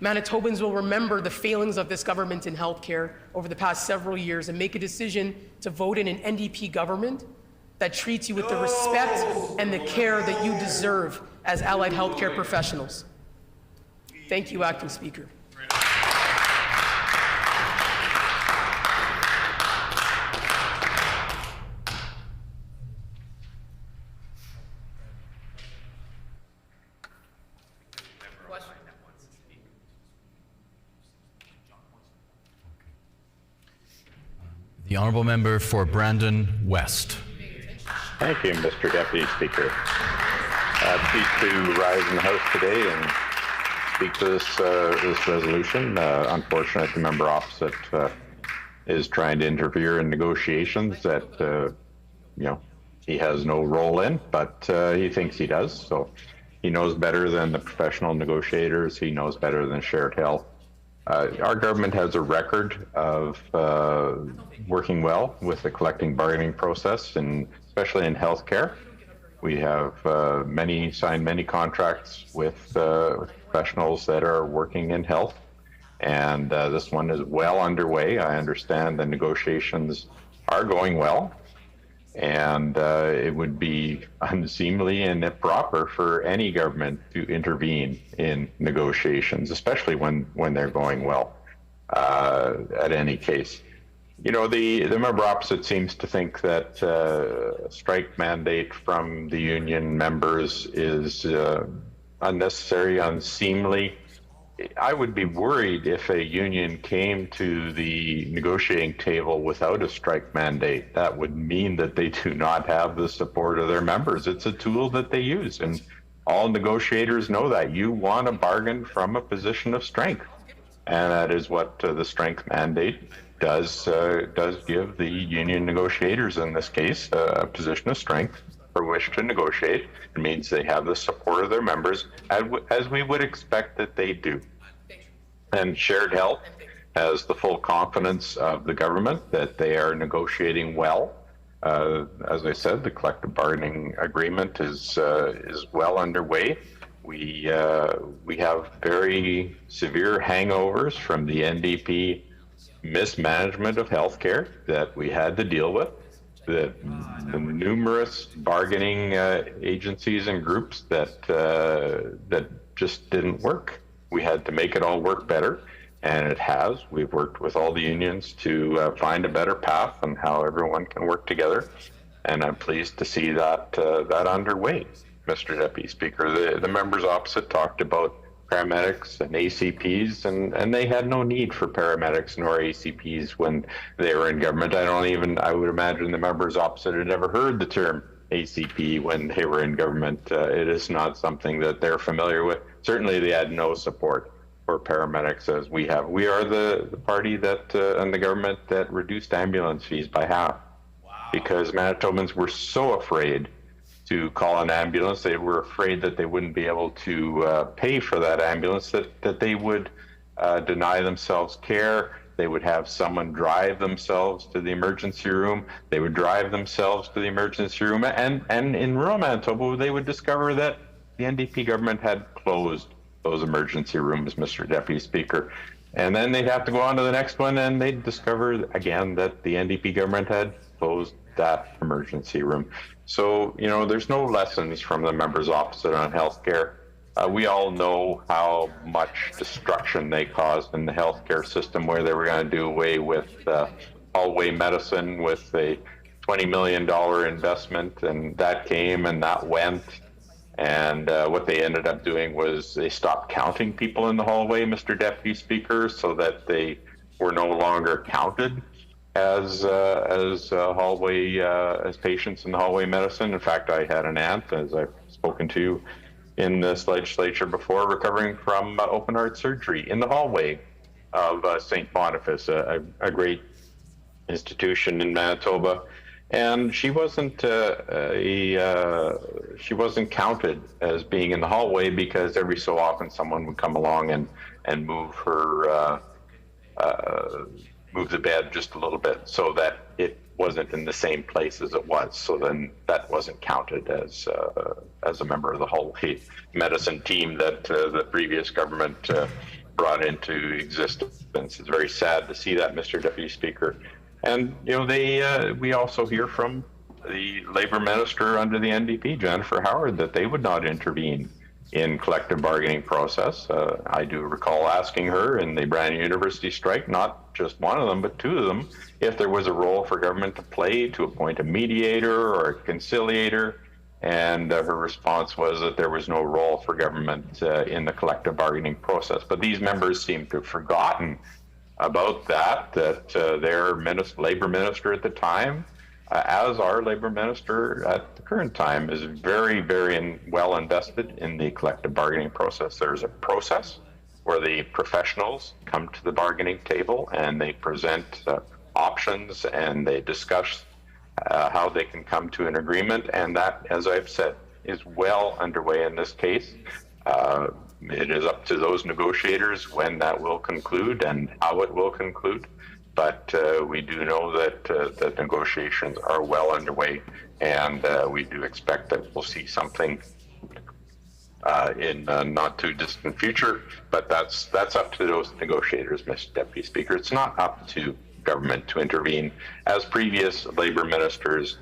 Manitobans will remember the failings of this government in healthcare over the past several years and make a decision to vote in an NDP government that treats you with the respect and the care that you deserve as allied healthcare professionals. Thank you, Acting Speaker. The Honourable Member for Brandon West. Thank you, Mr. Deputy Speaker. Pleased to rise in the House today and speak to this resolution. Unfortunately, the member opposite is trying to interfere in negotiations that he has no role in, but he thinks he does. So he knows better than the professional negotiators. He knows better than Shared Health. Our government has a record of working well with the collective bargaining process, and especially in healthcare. We have signed many contracts with professionals that are working in health, and this one is well underway. I understand the negotiations are going well, and it would be unseemly and improper for any government to intervene in negotiations, especially when they're going well, at any case. The member opposite seems to think that strike mandate from the union members is unnecessary, unseemly. I would be worried if a union came to the negotiating table without a strike mandate. That would mean that they do not have the support of their members. It's a tool that they use, and all negotiators know that. You want to bargain from a position of strength, and that is what the strength mandate does give the union negotiators, in this case, a position of strength for which to negotiate. It means they have the support of their members, as we would expect that they do. And Shared Health has the full confidence of the government that they are negotiating well. As I said, the collective bargaining agreement is well underway. We have very severe hangovers from the NDP mismanagement of healthcare that we had to deal with. The numerous bargaining agencies and groups that just didn't work. We had to make it all work better, and it has. We've worked with all the unions to find a better path on how everyone can work together, and I'm pleased to see that underway, Mr. Deputy Speaker. The members opposite talked about paramedics and ACPs, and they had no need for paramedics nor ACPs when they were in government. I would imagine the members opposite had never heard the term ACP when they were in government. It is not something that they're familiar with. Certainly they had no support for paramedics as we have. We are the party that, and the government that reduced ambulance fees by half. Because Manitobans were so afraid to call an ambulance. They were afraid that they wouldn't be able to pay for that ambulance, that they would deny themselves care. They would have someone drive themselves to the emergency room. They would drive themselves to the emergency room. And in rural Manitoba, they would discover that the NDP government had closed those emergency rooms, Mr. Deputy Speaker. And then they'd have to go on to the next one, and they'd discover again that the NDP government had closed that emergency room. So, you know, there's no lessons from the members opposite on healthcare. We all know how much destruction they caused in the healthcare system, where they were going to do away with hallway medicine with a $20 million investment, and that came and that went. And what they ended up doing was they stopped counting people in the hallway, Mr. Deputy Speaker, so that they were no longer counted as hallway as patients in the hallway medicine. In fact, I had an aunt, as I've spoken to in this legislature before, recovering from open heart surgery in the hallway of St. Boniface, a great institution in Manitoba, and she wasn't counted as being in the hallway because every so often someone would come along and move her. Move the bed just a little bit so that it wasn't in the same place as it was. So then that wasn't counted as a member of the hallway medicine team that the previous government brought into existence. It's very sad to see that, Mr. Deputy Speaker. And, you know, we also hear from the Labour Minister under the NDP, Jennifer Howard, that they would not intervene in collective bargaining process. I do recall asking her in the Brandon University strike, not just one of them, but two of them, if there was a role for government to play to appoint a mediator or a conciliator, and her response was that there was no role for government in the collective bargaining process. But these members seem to have forgotten about that their Labour Minister at the time, as our Labour Minister at the current time, is very, very well invested in the collective bargaining process. There's a process where the professionals come to the bargaining table and they present options and they discuss how they can come to an agreement. And that, as I've said, is well underway in this case. It is up to those negotiators when that will conclude and how it will conclude. But we do know that the negotiations are well underway, and we do expect that we'll see something in not too distant future. But that's up to those negotiators, Mr. Deputy Speaker. It's not up to government to intervene, as previous Labour ministers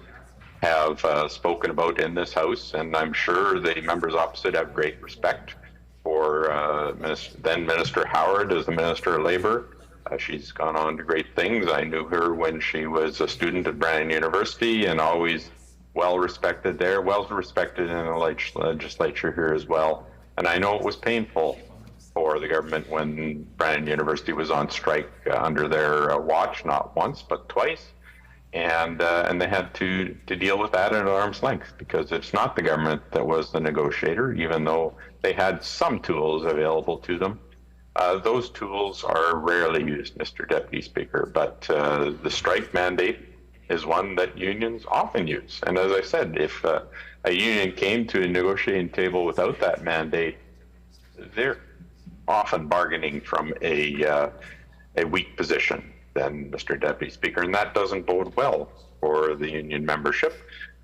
have spoken about in this House, and I'm sure the members opposite have great respect for then Minister Howard as the Minister of Labour. She's gone on to great things. I knew her when she was a student at Brandon University, and always well respected there, well respected in the legislature here as well. And I know it was painful for the government when Brandon University was on strike under their watch, not once but twice, and they had to deal with that at arm's length, because it's not the government that was the negotiator, even though they had some tools available to them. Those tools are rarely used, Mr. Deputy Speaker, but the strike mandate is one that unions often use. And as I said, if a union came to a negotiating table without that mandate, they're often bargaining from a weak position then, Mr. Deputy Speaker, and that doesn't bode well for the union membership.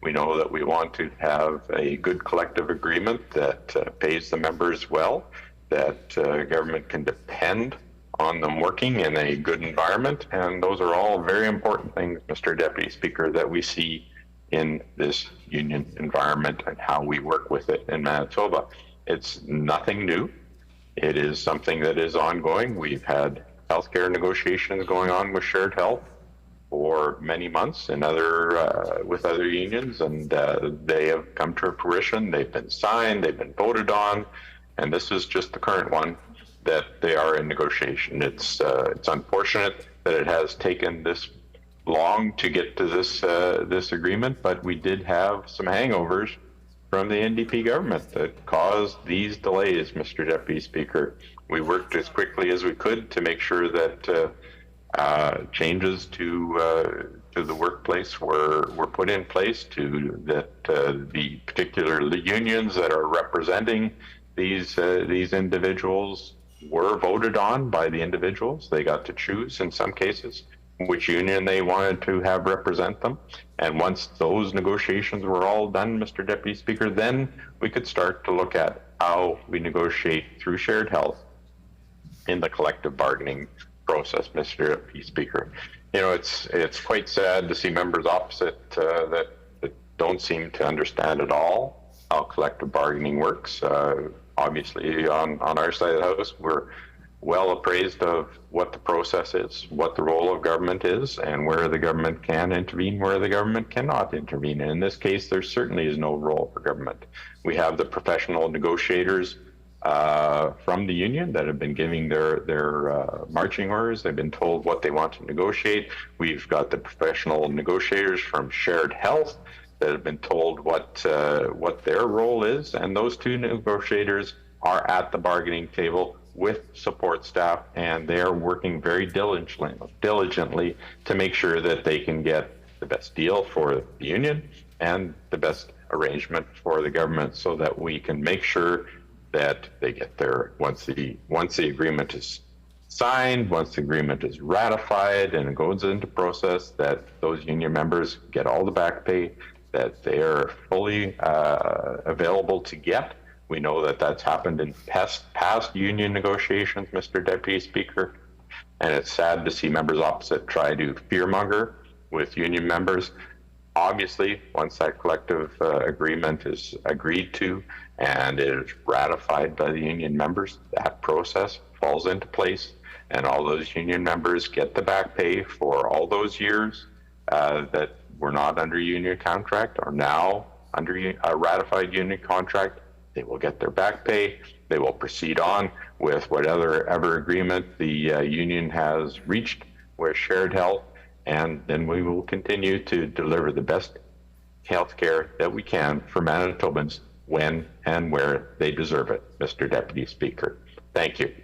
We know that we want to have a good collective agreement that pays the members well, that government can depend on them working in a good environment, and those are all very important things, Mr. Deputy Speaker, that we see in this union environment and how we work with it in Manitoba. It's nothing new. It is something that is ongoing. We've had healthcare negotiations going on with Shared Health for many months and with other unions, and they have come to fruition. They've been signed, they've been voted on, and this is just the current one, that they are in negotiation. It's unfortunate that it has taken this long to get to this agreement, but we did have some hangovers from the NDP government that caused these delays, Mr. Deputy Speaker. We worked as quickly as we could to make sure that changes to the workplace were put in place, to that the particular unions that are representing these individuals were voted on by the individuals. They got to choose in some cases which union they wanted to have represent them. And once those negotiations were all done, Mr. Deputy Speaker, then we could start to look at how we negotiate through shared health in the collective bargaining process, Mr. Deputy Speaker. You know, it's quite sad to see members opposite that don't seem to understand at all how collective bargaining works. Obviously, on our side of the house, we're well appraised of what the process is, what the role of government is, and where the government can intervene, where the government cannot intervene. And in this case, there certainly is no role for government. We have the professional negotiators from the union that have been giving their marching orders. They've been told what they want to negotiate. We've got the professional negotiators from Shared Health that have been told what their role is, and those two negotiators are at the bargaining table with support staff, and they are working very diligently to make sure that they can get the best deal for the union and the best arrangement for the government, so that we can make sure that they get their, once the agreement is signed, once the agreement is ratified and it goes into process, that those union members get all the back pay that they are fully available to get. We know that that's happened in past union negotiations, Mr. Deputy Speaker, and it's sad to see members opposite try to fearmonger with union members. Obviously, once that collective agreement is agreed to and it is ratified by the union members, that process falls into place, and all those union members get the back pay for all those years that were not under union contract or now under a ratified union contract. They will get their back pay. They will proceed on with whatever agreement the union has reached with Shared Health, and then we will continue to deliver the best health care that we can for Manitobans when and where they deserve it, Mr. Deputy Speaker. Thank you.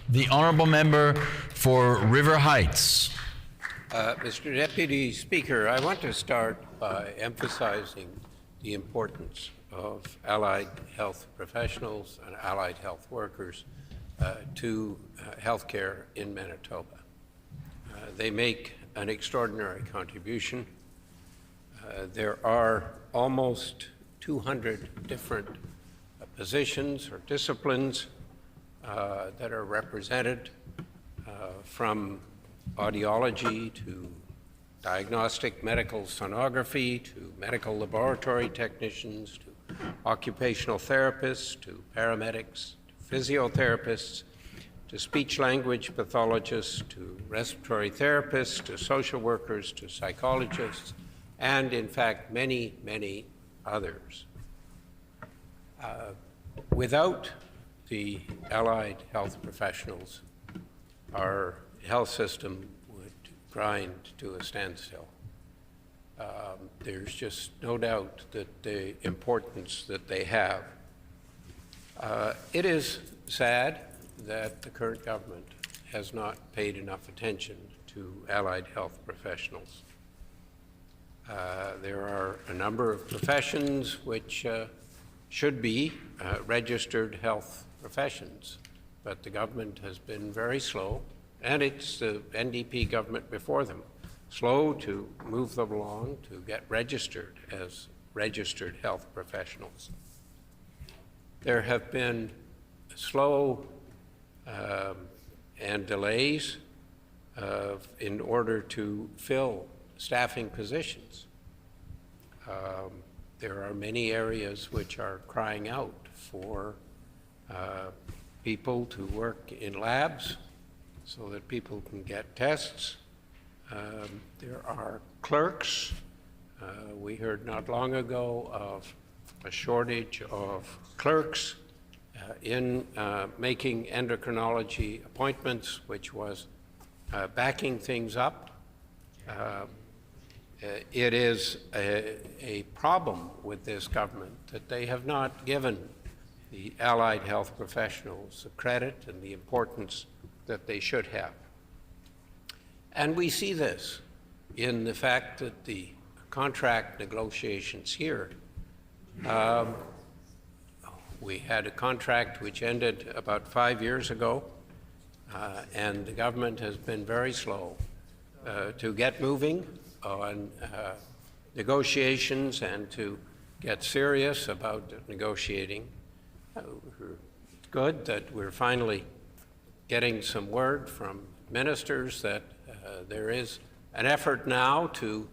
The honourable member for River Heights. Mr. Deputy Speaker, I want to start by emphasizing the importance of allied health professionals and allied health workers to healthcare in Manitoba. They make an extraordinary contribution. There are almost 200 different positions or disciplines that are represented, from audiology to diagnostic medical sonography to medical laboratory technicians to occupational therapists to paramedics to physiotherapists to speech-language pathologists to respiratory therapists to social workers to psychologists, and in fact many, many others. Without the allied health professionals, our health system would grind to a standstill. There's just no doubt that the importance that they have. It is sad that the current government has not paid enough attention to allied health professionals. There are a number of professions which should be registered health professions, but the government has been very slow, and it's the NDP government before them, slow to move them along to get registered as registered health professionals. There have been slow and delays in order to fill staffing positions. There are many areas which are crying out for people to work in labs so that people can get tests. There are clerks. We heard not long ago of a shortage of clerks in making endocrinology appointments, which was backing things up. It is a problem with this government that they have not given the allied health professionals the credit and the importance that they should have. And we see this in the fact that the contract negotiations here, we had a contract which ended about 5 years ago, and the government has been very slow to get moving on negotiations and to get serious about negotiating. It's good that we're finally getting some word from ministers that there is an effort now to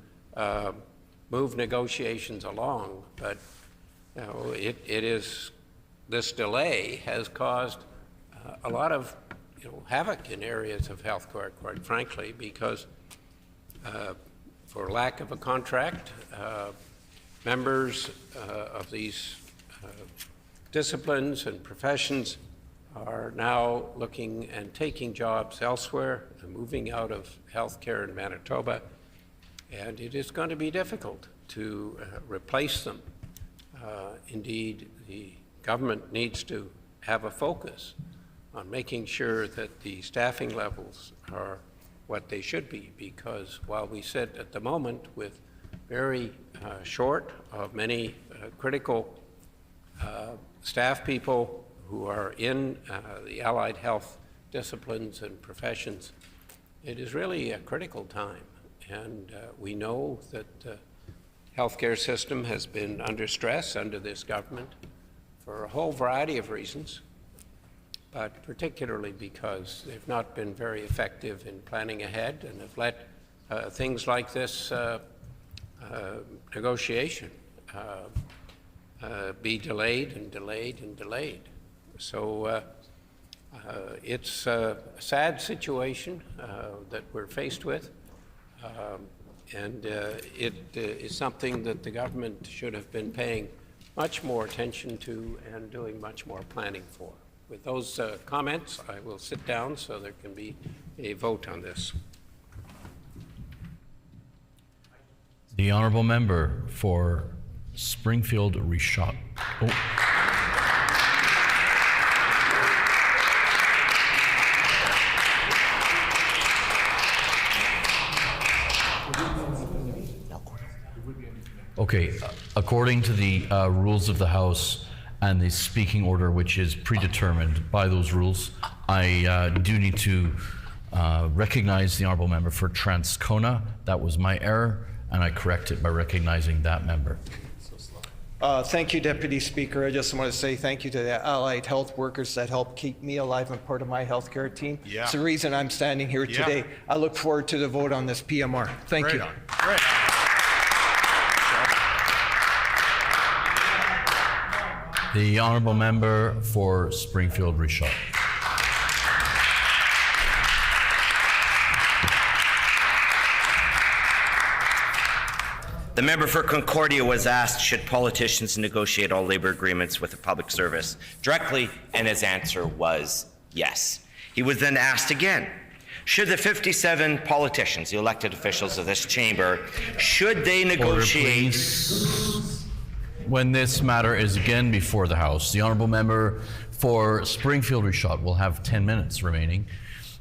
move negotiations along, but this delay has caused a lot of havoc in areas of healthcare, quite frankly, because for lack of a contract, members of these disciplines and professions are now looking and taking jobs elsewhere, moving out of healthcare in Manitoba, and it is going to be difficult to replace them. Indeed, the government needs to have a focus on making sure that the staffing levels are what they should be, because while we sit at the moment with very short of many critical staff people who are in the allied health disciplines and professions, it is really a critical time. And we know that the healthcare system has been under stress under this government for a whole variety of reasons, but particularly because they've not been very effective in planning ahead and have let things like this negotiation be delayed and delayed and delayed. So it's a sad situation that we're faced with, and it is something that the government should have been paying much more attention to and doing much more planning for. With those comments, I will sit down so there can be a vote on this. The honourable member for Springfield Richot. Okay, according to the rules of the House and the speaking order, which is predetermined by those rules, I do need to recognize the honourable member for Transcona. That was my error, and I correct it by recognizing that member. Thank you, Deputy Speaker. I just want to say thank you to the allied health workers that help keep me alive and part of my healthcare team. Yeah. It's the reason I'm standing here today. I look forward to the vote on this PMR. Thank you. Great. The honourable member for Springfield Richot. The member for Concordia was asked, should politicians negotiate all labor agreements with the public service directly, and his answer was yes. He was then asked again, should the 57 politicians, the elected officials of this chamber, should they negotiate... When this matter is again before the House, the honourable member for Springfield Richot will have 10 minutes remaining.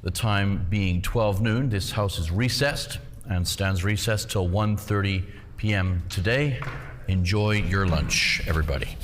The time being 12 noon, this House is recessed and stands recessed till 1:30 p.m. today. Enjoy your lunch, everybody.